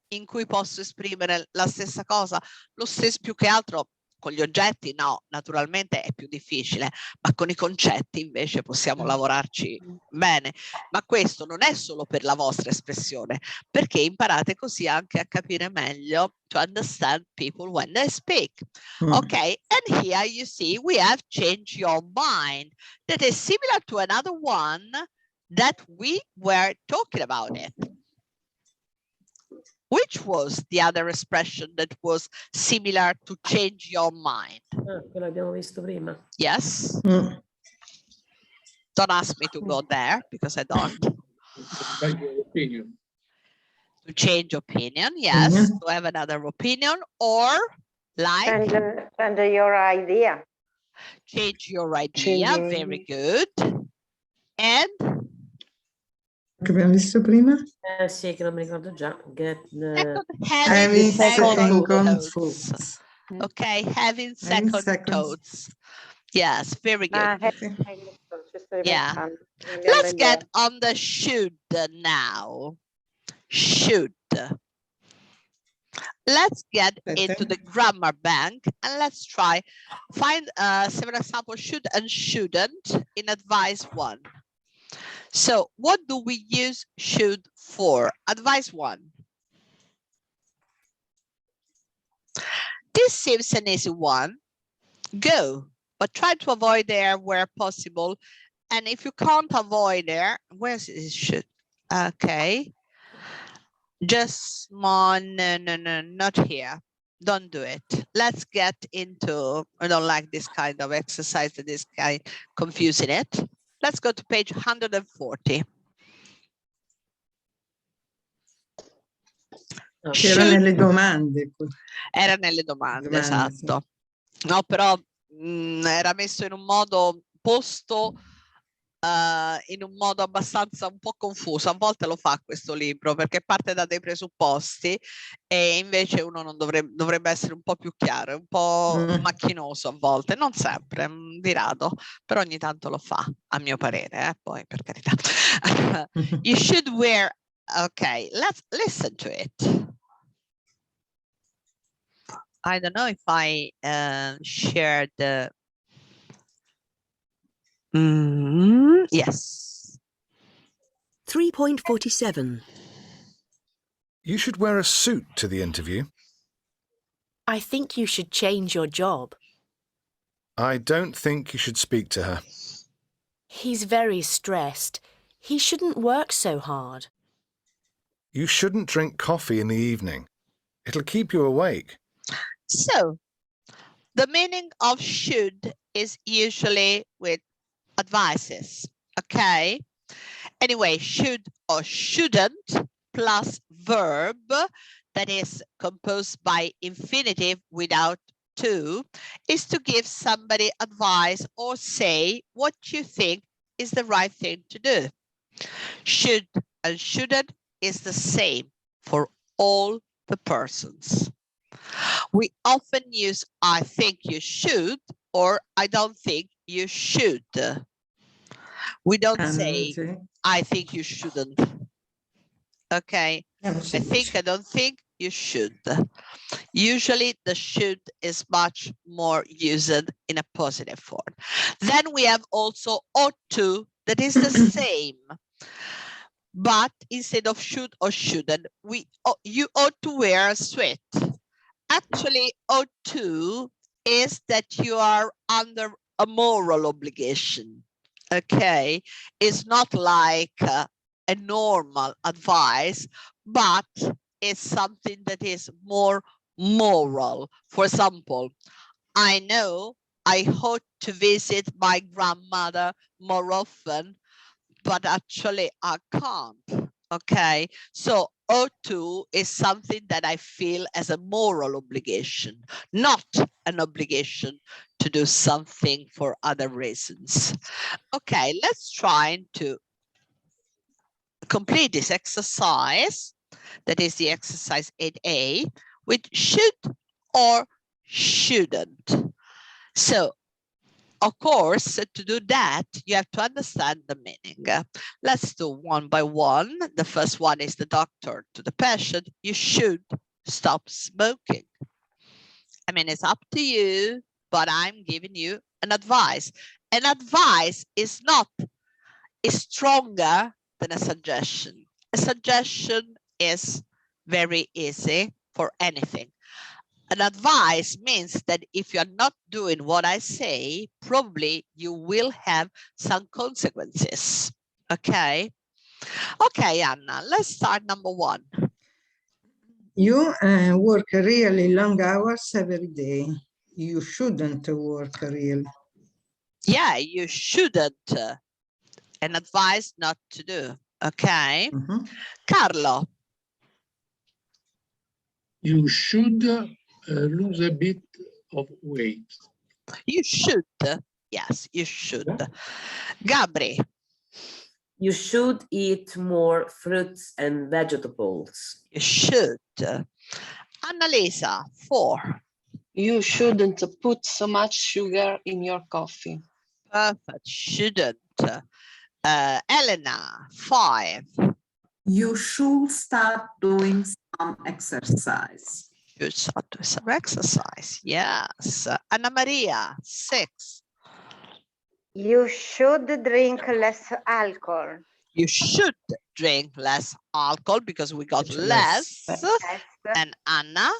[SPEAKER 1] in cui posso esprimere la stessa cosa, lo stesso, più che altro con gli oggetti no, naturalmente è più difficile, ma con i concetti invece possiamo lavorarci bene. Ma questo non è solo per la vostra espressione, perché imparate così anche a capire meglio, to understand people when they speak. Okay, and here you see we have changed your mind. That is similar to another one that we were talking about it. Which was the other expression that was similar to change your mind?
[SPEAKER 6] Quello abbiamo visto prima.
[SPEAKER 1] Yes. Don't ask me to go there because I don't.
[SPEAKER 4] Change your opinion.
[SPEAKER 1] To change opinion, yes. To have another opinion, or like
[SPEAKER 5] Change your idea.
[SPEAKER 1] Change your idea. Very good. And
[SPEAKER 3] Che abbiamo visto prima?
[SPEAKER 6] Sì, che non mi ricordo già.
[SPEAKER 1] having second
[SPEAKER 3] thoughts.
[SPEAKER 1] thoughts. Okay, having second thoughts. Yes, very good. Yeah. Let's get on the should now. Should. Let's get into the grammar bank and let's try find several examples should and shouldn't in advice 1. So what do we use should for? Advice 1. This seems an easy one. Go, but try to avoid there where possible. And if you can't avoid there, where is it should? Okay. Just no, not here. Don't do it. Let's get into, I don't like this kind of exercise, this kind confusing it. Let's go to page 140.
[SPEAKER 3] Era nelle domande.
[SPEAKER 1] Era nelle domande, esatto. Sì. No, però era messo in un modo posto in un modo abbastanza un po' confuso. A volte lo fa questo libro perché parte da dei presupposti e invece uno non dovrebbe essere un po' più chiaro, un po' macchinoso a volte, non sempre, di rado, però ogni tanto lo fa, a mio parere, poi per carità. You should wear, okay, let's listen to it. I don't know if I shared the yes.
[SPEAKER 8] 3.47.
[SPEAKER 9] You should wear a suit to the interview.
[SPEAKER 8] I think you should change your job.
[SPEAKER 9] I don't think you should speak to her.
[SPEAKER 8] He's very stressed. He shouldn't work so hard.
[SPEAKER 9] You shouldn't drink coffee in the evening. It'll keep you awake.
[SPEAKER 1] So, the meaning of should is usually with advices, okay? Anyway, should or shouldn't plus verb that is composed by infinitive without to is to give somebody advice or say what you think is the right thing to do. Should and shouldn't is the same for all the persons. We often use I think you should or I don't think you should. We don't say, I think you shouldn't. Okay. I think, I don't think, you should. Usually the should is much more used in a positive form. Then we have also ought to, that is the same. But instead of should or shouldn't, you ought to wear a sweat. Actually, ought to is that you are under a moral obligation. Okay, it's not like a normal advice, but it's something that is more moral. For example, I know I ought to visit my grandmother more often, but actually I can't. Okay, so ought to is something that I feel as a moral obligation, not an obligation to do something for other reasons. Okay, let's try to complete this exercise. That is the exercise 8A, with should or shouldn't. So, of course, to do that, you have to understand the meaning. Let's do one by one. The first one is the doctor to the patient. You should stop smoking. I mean, it's up to you, but I'm giving you an advice. An advice is stronger than a suggestion. A suggestion is very easy for anything. An advice means that if you're not doing what I say, probably you will have some consequences. Okay? Okay, Anna, let's start number one.
[SPEAKER 3] You work really long hours every day. You shouldn't work really.
[SPEAKER 1] Yeah, you shouldn't. An advice not to do. Okay? Carlo.
[SPEAKER 4] You should lose a bit of weight.
[SPEAKER 1] You should. Yes, you should. Yeah. Gabri.
[SPEAKER 6] You should eat more fruits and vegetables.
[SPEAKER 1] You should. Annalisa, 4.
[SPEAKER 2] You shouldn't put so much sugar in your coffee.
[SPEAKER 1] Perfect. Shouldn't. Elena, 5.
[SPEAKER 7] You should start doing some exercise.
[SPEAKER 1] Should start doing some exercise. Yes. Anna Maria, 6.
[SPEAKER 5] You should drink less alcohol.
[SPEAKER 1] You should drink less alcohol because we got less. And Anna?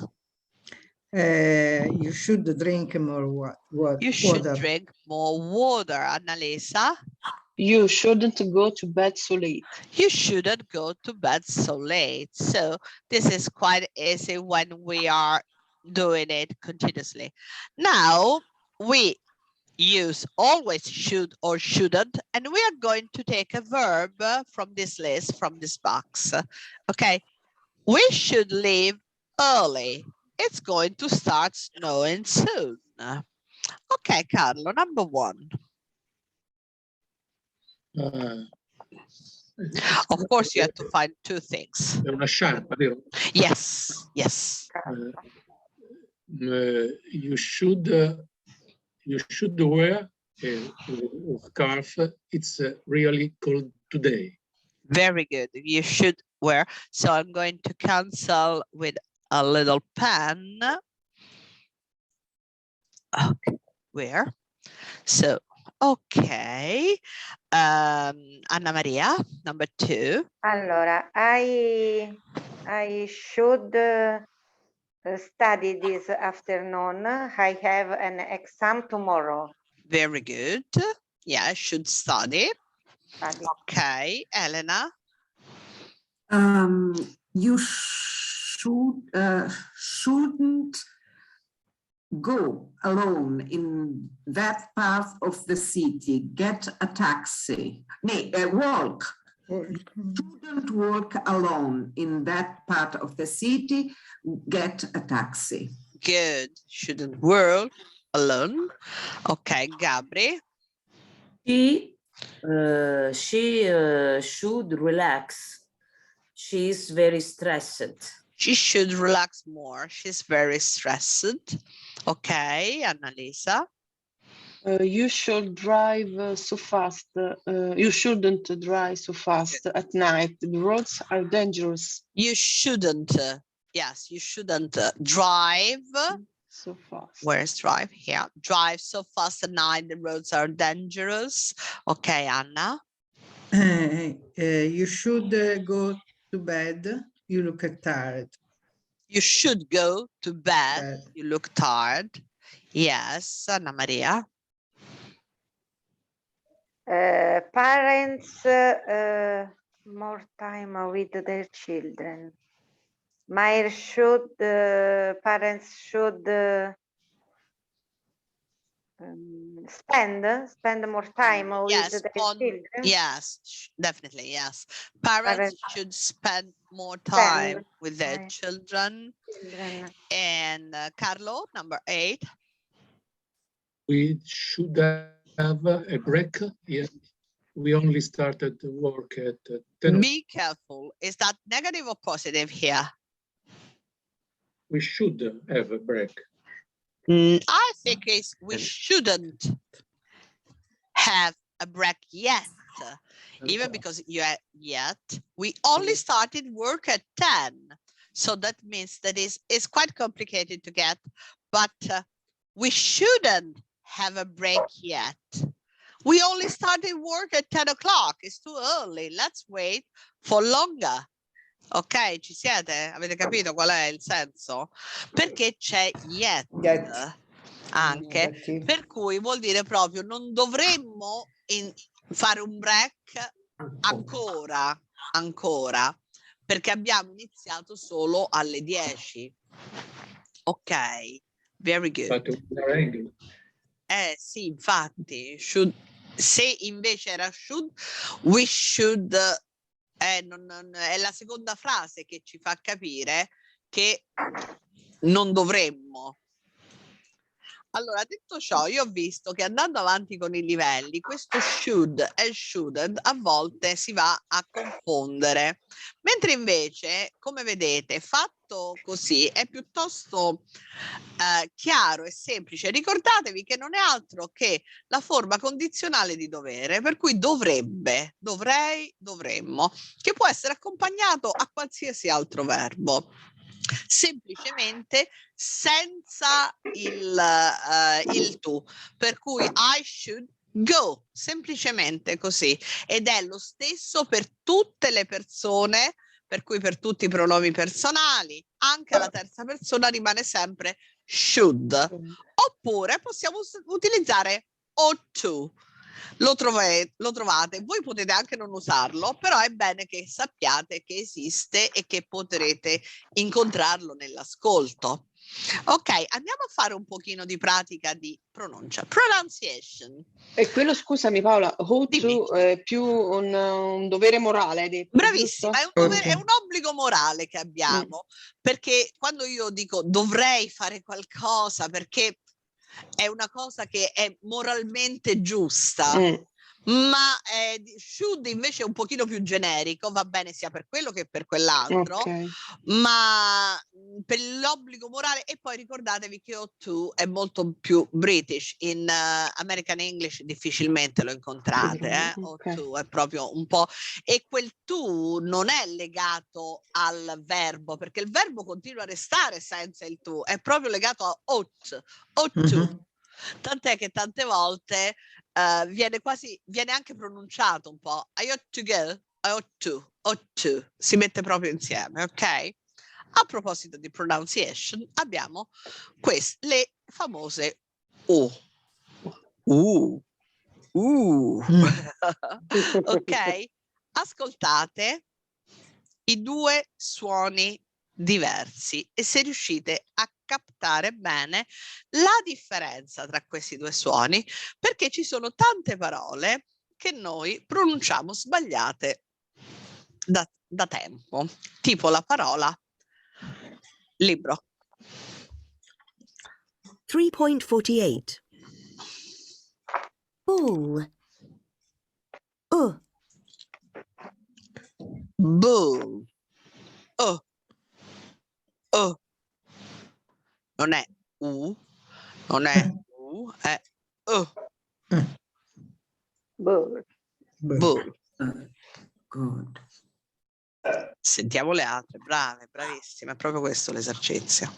[SPEAKER 3] You should drink more water.
[SPEAKER 1] You should drink more water, Annalisa.
[SPEAKER 2] You shouldn't go to bed so late.
[SPEAKER 1] You shouldn't go to bed so late. So this is quite easy when we are doing it continuously. Now we use always should or shouldn't, and we are going to take a verb from this list, from this box. Okay, we should leave early. It's going to start snowing soon. Okay, Carlo, number 1. Of course, you have to find 2 things.
[SPEAKER 4] È una sciarpa, vero?
[SPEAKER 1] Yes, yes.
[SPEAKER 4] You should wear a scarf. It's really cold today.
[SPEAKER 1] Very good. You should wear. So I'm going to cancel with a little pen. Okay, where? So, okay. Anna Maria, number 2.
[SPEAKER 5] Allora, I should study this afternoon. I have an exam tomorrow.
[SPEAKER 1] Very good. Yeah, I should study. Okay, Elena.
[SPEAKER 7] You shouldn't go alone in that part of the city. Get a taxi. Walk. Shouldn't walk alone in that part of the city. Get a taxi.
[SPEAKER 1] Good. Shouldn't walk alone. Okay, Gabri.
[SPEAKER 6] She should relax. She's very stressed.
[SPEAKER 1] She should relax more. She's very stressed. Okay, Annalisa.
[SPEAKER 2] You should drive so fast. You shouldn't drive so fast at night. The roads are dangerous.
[SPEAKER 1] You shouldn't. Yes, you shouldn't drive.
[SPEAKER 2] So fast.
[SPEAKER 1] Where's drive? Here. Drive so fast at night. The roads are dangerous. Okay, Anna.
[SPEAKER 3] You should go to bed. You look tired.
[SPEAKER 1] You should go to bed. You look tired. Yes, Anna Maria.
[SPEAKER 5] Parents more time with their children. My parents should spend more time with their children.
[SPEAKER 1] Yes, definitely, yes. Parents should spend more time with their children. And Carlo, number 8.
[SPEAKER 4] We should have a break. Yeah. We only started to work at 10.
[SPEAKER 1] Be careful. Is that negative or positive here?
[SPEAKER 4] We should have a break.
[SPEAKER 1] I think we shouldn't have a break yet. Even because we only started work at 10. So that means that it's quite complicated to get, but we shouldn't have a break yet. We only started work at 10 o'clock. It's too early. Let's wait for longer. Ok, ci siete? Avete capito qual è il senso? Perché c'è yet anche, per cui vuol dire proprio non dovremmo fare un break ancora, perché abbiamo iniziato solo alle 10. Ok, very good. Sì, infatti, se invece era should, we should, è la seconda frase che ci fa capire che non dovremmo. Allora, detto ciò, io ho visto che andando avanti con i livelli, questo should e shouldn't a volte si va a confondere, mentre invece, come vedete, fatto così è piuttosto chiaro e semplice. Ricordatevi che non è altro che la forma condizionale di dovere, per cui dovrebbe, dovrei, dovremmo, che può essere accompagnato a qualsiasi altro verbo, semplicemente senza il to, per cui I should go, semplicemente così, ed è lo stesso per tutte le persone, per cui per tutti i pronomi personali, anche alla terza persona rimane sempre should, oppure possiamo utilizzare ought to. Lo trovate, voi potete anche non usarlo, però è bene che sappiate che esiste e che potrete incontrarlo nell'ascolto. Ok, andiamo a fare un pochino di pratica di pronuncia, pronunciation.
[SPEAKER 2] E quello, scusami Paola, ought to è più un dovere morale, hai detto.
[SPEAKER 1] Bravissima, è un obbligo morale che abbiamo, perché quando io dico dovrei fare qualcosa perché è una cosa che è moralmente giusta, ma should invece è un pochino più generico, va bene sia per quello che per quell'altro, ma per l'obbligo morale. E poi ricordatevi che ought to è molto più British, in American English difficilmente lo incontrate, ought to è proprio un po', e quel to non è legato al verbo, perché il verbo continua a restare senza il to, è proprio legato a ought to. Tant'è che tante volte viene anche pronunciato un po'. I ought to go, I ought to. Si mette proprio insieme, ok? A proposito di pronunciation, abbiamo le famose O. Ok? Ascoltate i due suoni diversi e se riuscite a captare bene la differenza tra questi due suoni, perché ci sono tante parole che noi pronunciamo sbagliate da tempo, tipo la parola libro.
[SPEAKER 10] 3.48 Bull.
[SPEAKER 1] Bull. Non è U, non è U, è
[SPEAKER 5] Bird.
[SPEAKER 1] Bird.
[SPEAKER 7] Good.
[SPEAKER 1] Sentiamo le altre, brave, bravissime, è proprio questo l'esercizio.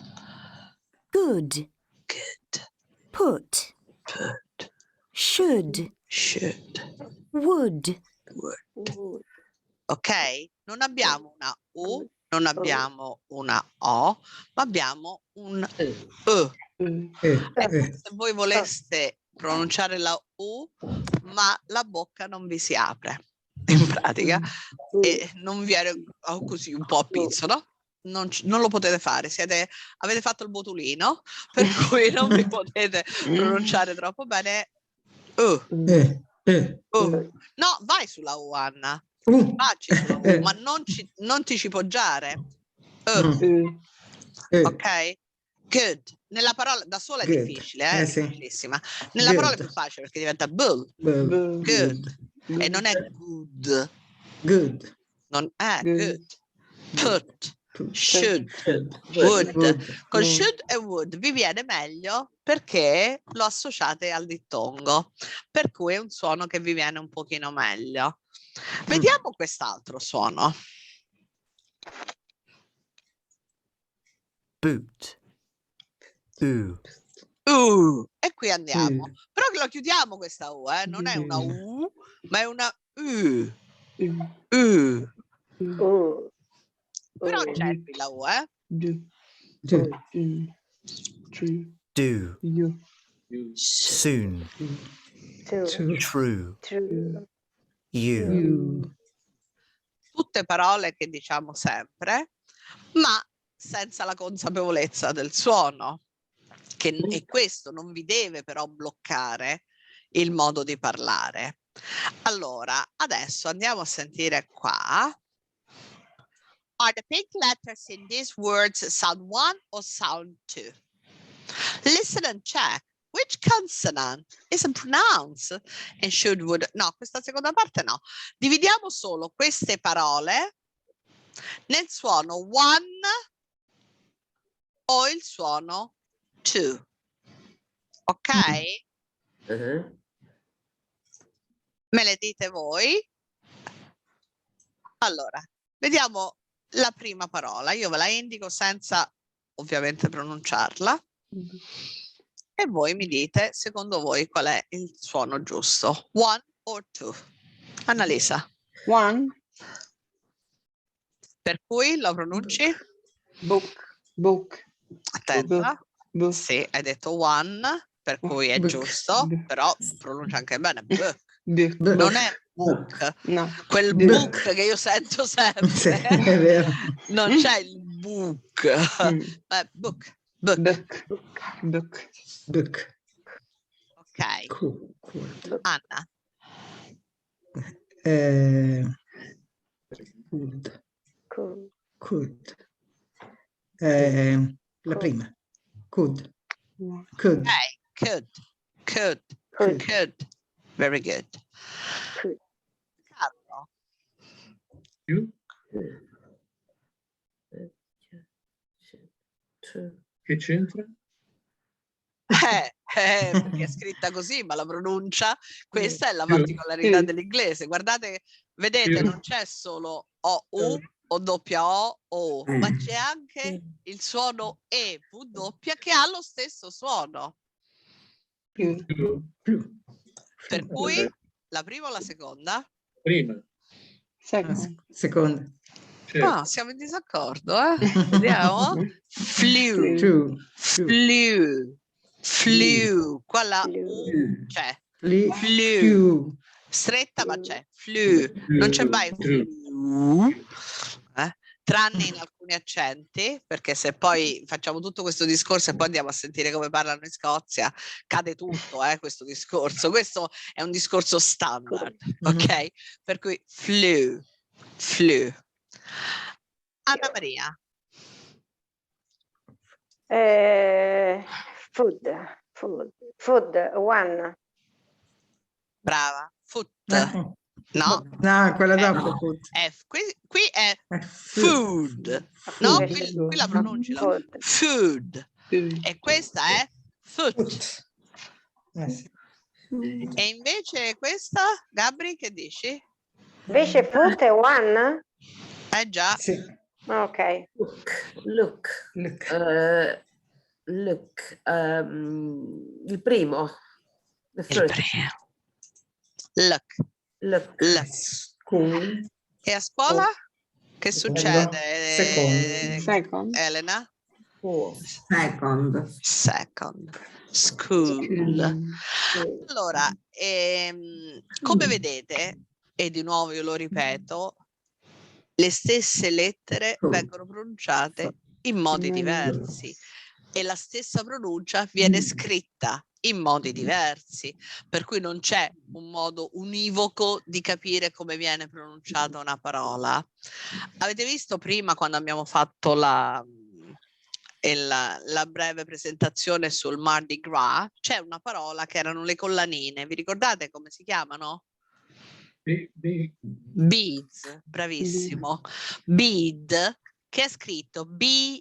[SPEAKER 8] Good.
[SPEAKER 1] Good.
[SPEAKER 8] Put.
[SPEAKER 1] Put.
[SPEAKER 8] Should.
[SPEAKER 1] Should.
[SPEAKER 8] Would.
[SPEAKER 1] Would. Ok? Non abbiamo una U, non abbiamo una O, ma abbiamo un E. Se voi voleste pronunciare la U, ma la bocca non vi si apre, in pratica, e non viene così un po' a pizzo, no? Non lo potete fare, avete fatto il botulino, per cui non vi potete pronunciare troppo bene. No, vai sulla U, Anna. Vacci sulla U, ma non ti ci poggiare. Ok? Good. Nella parola da sola è
[SPEAKER 3] Good.
[SPEAKER 1] difficile, è
[SPEAKER 3] Sì.
[SPEAKER 1] difficilissima. Nella parola è più facile perché diventa bull. Good. E non è good.
[SPEAKER 3] Good.
[SPEAKER 1] Non è good. Put. Should. Would. Con should e would vi viene meglio perché lo associate al dittongo, per cui è un suono che vi viene un pochino meglio. Vediamo quest'altro suono.
[SPEAKER 11] Boot.
[SPEAKER 1] E qui andiamo. Però che lo chiudiamo questa U, non è una U, ma è una U. Però cerchi la U,
[SPEAKER 11] Do. Soon. True. You.
[SPEAKER 1] Tutte parole che diciamo sempre, ma senza la consapevolezza del suono. E questo non vi deve però bloccare il modo di parlare. Allora, adesso andiamo a sentire qua. Are the pink letters in these words sound 1 or sound 2? Listen and check. Which consonant isn't pronounced and should would? No, questa seconda parte no. Dividiamo solo queste parole nel suono 1 o il suono 2. Ok? Me le dite voi? Allora, vediamo la prima parola. Io ve la indico senza ovviamente pronunciarla. E voi mi dite, secondo voi, qual è il suono giusto? 1 or 2? Annalisa.
[SPEAKER 2] 1.
[SPEAKER 1] Per cui lo pronunci?
[SPEAKER 2] Book.
[SPEAKER 1] Attenta. Sì, hai detto 1, per cui è giusto, però pronuncia anche bene. Book. Non è book.
[SPEAKER 2] No.
[SPEAKER 1] Quel book che io sento sempre.
[SPEAKER 3] Sì, è vero.
[SPEAKER 1] Non c'è il book. Ma book. Ok.
[SPEAKER 3] Cool.
[SPEAKER 1] Anna.
[SPEAKER 3] Could. La prima. Could.
[SPEAKER 1] Okay. Could. Very good. Carlo.
[SPEAKER 4] You? Che c'entra?
[SPEAKER 1] Perché è scritta così, ma la pronuncia, questa è la particolarità dell'inglese. Guardate, vedete, non c'è solo O-U o doppia O, ma c'è anche il suono E-W che ha lo stesso suono. Per cui la prima o la seconda?
[SPEAKER 4] Prima.
[SPEAKER 3] Seconda.
[SPEAKER 1] No, siamo in disaccordo, Vediamo. Flew. Qua la U c'è. Flew. Stretta ma c'è. Flew. Non c'è mai flew. Tranne in alcuni accenti, perché se poi facciamo tutto questo discorso e poi andiamo a sentire come parlano in Scozia, cade tutto, questo discorso. Questo è un discorso standard, ok? Per cui flew. Anna Maria.
[SPEAKER 5] Food, 1.
[SPEAKER 1] Brava. Food.
[SPEAKER 3] No, quella dopo.
[SPEAKER 1] Qui è food. No, qui la pronunci. Food. E questa è foot. E invece questa, Gabri, che dici?
[SPEAKER 5] Invece foot è one?
[SPEAKER 1] Già.
[SPEAKER 3] Sì.
[SPEAKER 5] Ok.
[SPEAKER 6] Look. Il primo. The
[SPEAKER 1] Il
[SPEAKER 6] first.
[SPEAKER 1] primo. Look.
[SPEAKER 6] Look.
[SPEAKER 3] School.
[SPEAKER 1] E a scuola? Che succede?
[SPEAKER 2] Second.
[SPEAKER 1] Elena?
[SPEAKER 7] Second.
[SPEAKER 1] School. Allora, come vedete, e di nuovo io lo ripeto, le stesse lettere vengono pronunciate in modi diversi e la stessa pronuncia viene scritta in modi diversi, per cui non c'è un modo univoco di capire come viene pronunciata una parola. Avete visto prima quando abbiamo fatto la breve presentazione sul Mardi Gras, c'è una parola che erano le collanine, vi ricordate come si chiamano? Beads, bravissimo. Bead, che è scritto B-I-A-D,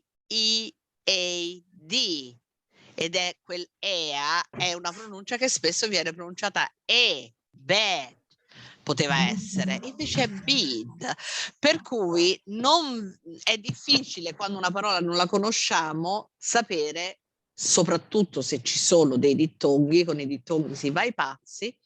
[SPEAKER 1] ed è quel EA, è una pronuncia che spesso viene pronunciata bad, poteva essere, invece è bead, per cui non è difficile quando una parola non la conosciamo sapere, soprattutto se ci sono dei dittonghi, con i dittonghi si va ai pazzi,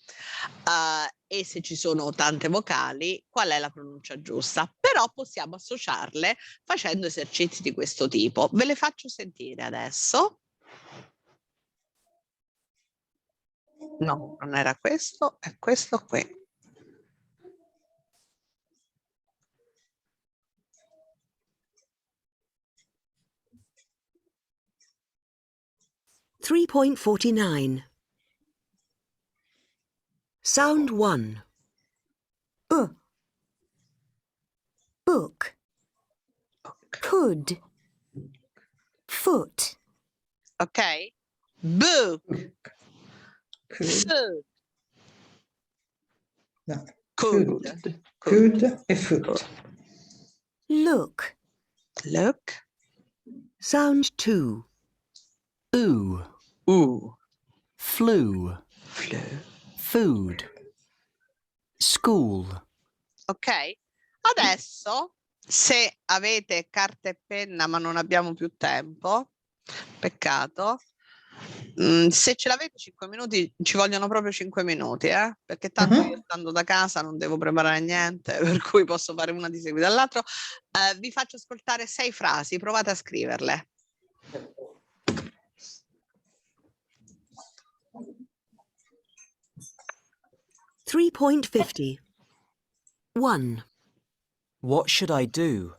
[SPEAKER 1] e se ci sono tante vocali, qual è la pronuncia giusta, però possiamo associarle facendo esercizi di questo tipo. Ve le faccio sentire adesso. No, non era questo, è questo qui.
[SPEAKER 10] Sound 1. Book. Could. Foot.
[SPEAKER 1] Ok? Book. Food.
[SPEAKER 3] No.
[SPEAKER 1] Could.
[SPEAKER 3] Could e foot.
[SPEAKER 10] Look.
[SPEAKER 1] Look.
[SPEAKER 10] Sound 2.
[SPEAKER 11] Ooh. Flew. Food. School.
[SPEAKER 1] Ok? Adesso, se avete carta e penna ma non abbiamo più tempo, peccato, se ce l'avete 5 minuti, ci vogliono proprio 5 minuti, perché tanto io stando da casa non devo preparare niente, per cui posso fare una di seguito all'altro. Vi faccio ascoltare 6 frasi, provate a scriverle.
[SPEAKER 10] 3.50. 1.
[SPEAKER 11] What should I do?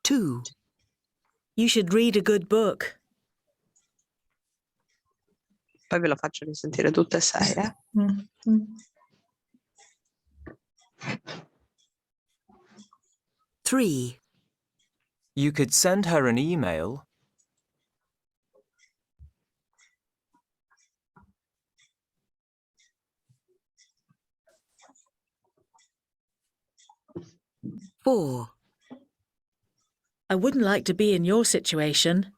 [SPEAKER 10] 2. You should read a good book.
[SPEAKER 1] Poi ve lo faccio risentire tutte e 6,
[SPEAKER 10] 3.
[SPEAKER 11] You could send her an email.
[SPEAKER 10] 4. I wouldn't like to be in your situation.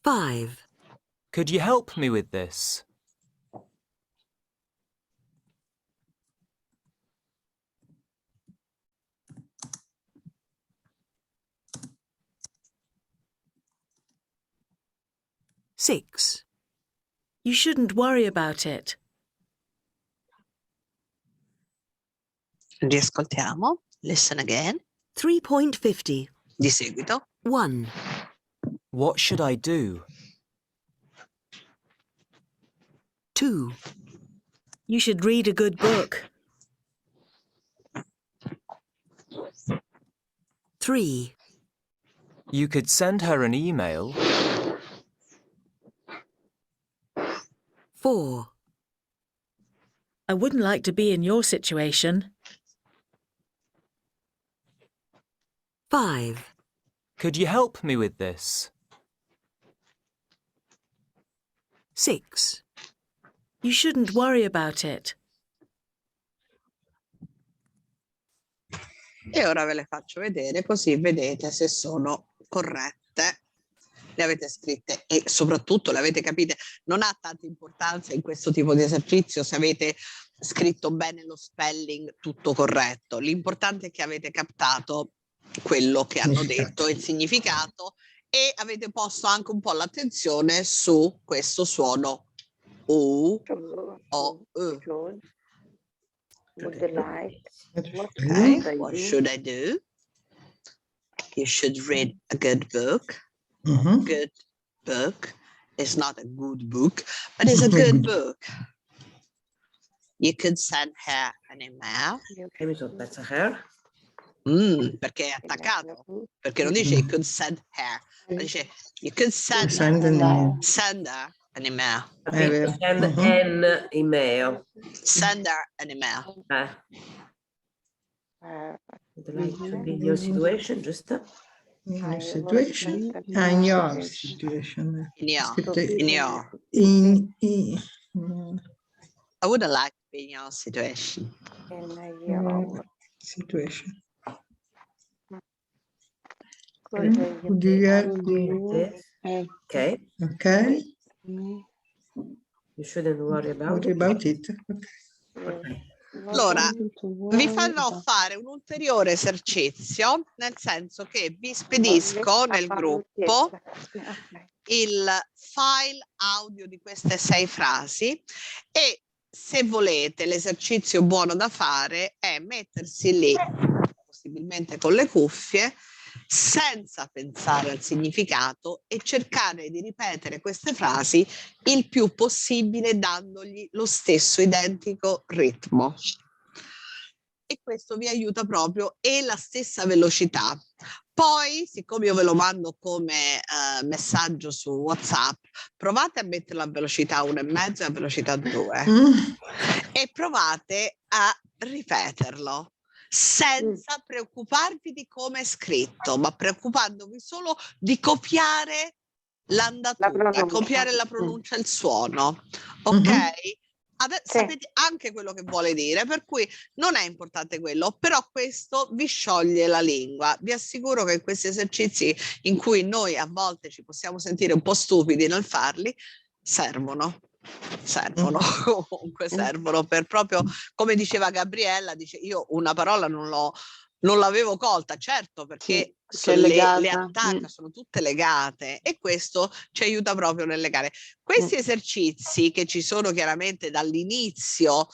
[SPEAKER 10] 5.
[SPEAKER 11] Could you help me with this?
[SPEAKER 10] 6. You shouldn't worry about it.
[SPEAKER 1] Riascoltiamo. Listen again.
[SPEAKER 10] 3.50.
[SPEAKER 1] Di seguito.
[SPEAKER 10] 1.
[SPEAKER 11] What should I do?
[SPEAKER 10] 2. You should read a good book. 3.
[SPEAKER 11] You could send her an email.
[SPEAKER 10] 4. I wouldn't like to be in your situation. 5.
[SPEAKER 11] Could you help me with this?
[SPEAKER 10] 6. You shouldn't worry about it.
[SPEAKER 1] E ora ve le faccio vedere così vedete se sono corrette. Le avete scritte e soprattutto le avete capite. Non ha tanta importanza in questo tipo di esercizio se avete scritto bene lo spelling tutto corretto. L'importante è che avete captato quello che hanno detto e il significato e avete posto anche un po' l'attenzione su questo suono U o U.
[SPEAKER 5] Would you like?
[SPEAKER 1] Okay, what should I do? You should read a good book. Good book is not a good book, but it's a good book. You could send her an email. Perché è attaccato. Perché non dice you could send her, ma dice you could send her an email.
[SPEAKER 6] Send an email.
[SPEAKER 1] Send her an email.
[SPEAKER 6] Would like to be in your situation, just
[SPEAKER 3] In your situation. In your situation.
[SPEAKER 1] I wouldn't like to be in your situation.
[SPEAKER 3] Situation.
[SPEAKER 5] Do
[SPEAKER 3] you have to?
[SPEAKER 6] Okay.
[SPEAKER 3] Okay.
[SPEAKER 6] You shouldn't worry about
[SPEAKER 3] it.
[SPEAKER 6] Okay.
[SPEAKER 1] Allora, vi farò fare un ulteriore esercizio, nel senso che vi spedisco nel gruppo il file audio di queste 6 frasi e se volete l'esercizio buono da fare è mettersi lì, possibilmente con le cuffie, senza pensare al significato e cercare di ripetere queste frasi il più possibile dandogli lo stesso identico ritmo. E questo vi aiuta proprio e la stessa velocità. Poi, siccome io ve lo mando come messaggio su WhatsApp, provate a metterlo a velocità 1,5 e a velocità 2 e provate a ripeterlo senza preoccuparvi di come è scritto, ma preoccupandovi solo di copiare l'andatura, copiare la pronuncia e il suono. Ok? Sapete anche quello che vuole dire, per cui non è importante quello, però questo vi scioglie la lingua. Vi assicuro che questi esercizi in cui noi a volte ci possiamo sentire un po' stupidi nel farli, servono comunque servono per proprio, come diceva Gabriella, dice io una parola non l'avevo colta, certo, perché le attacca, sono tutte legate e questo ci aiuta proprio nel legare. Questi esercizi che ci sono chiaramente dall'inizio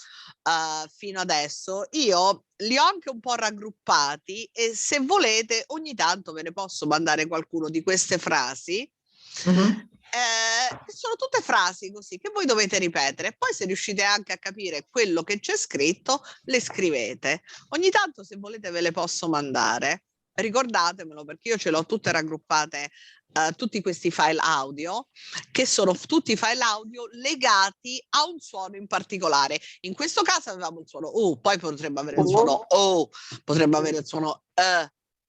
[SPEAKER 1] fino adesso, io li ho anche un po' raggruppati e se volete ogni tanto ve ne posso mandare qualcuno di queste frasi. Sono tutte frasi così che voi dovete ripetere, poi se riuscite anche a capire quello che c'è scritto le scrivete. Ogni tanto se volete ve le posso mandare, ricordatemelo perché io ce l'ho tutte raggruppate, tutti questi file audio che sono tutti file audio legati a un suono in particolare. In questo caso avevamo il suono poi potremmo avere il suono potremmo avere il suono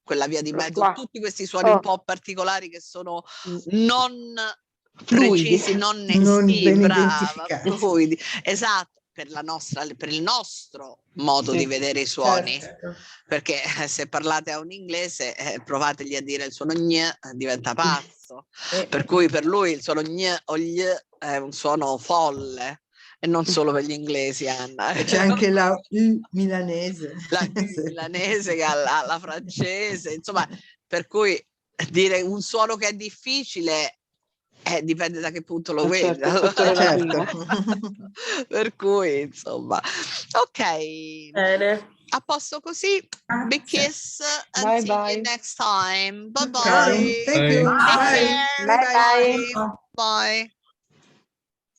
[SPEAKER 1] quella via di mezzo, tutti questi suoni un po' particolari che sono non precisi, non brava, fluidi. Esatto, per il nostro modo di vedere i suoni, perché se parlate a un inglese provategli a dire il suono gn, diventa pazzo, per cui per lui il suono gn o gli è un suono folle. E non solo per gli inglesi, Anna.
[SPEAKER 3] C'è anche la milanese.
[SPEAKER 1] La milanese, la francese, insomma, per cui dire un suono che è difficile dipende da che punto lo vedi. Per cui, insomma, ok.
[SPEAKER 6] Bene.
[SPEAKER 1] A posto così. Big kiss and see you next time. Bye bye.
[SPEAKER 3] Thank you.
[SPEAKER 1] Take
[SPEAKER 3] Bye.
[SPEAKER 1] care.
[SPEAKER 3] Bye.
[SPEAKER 1] Bye.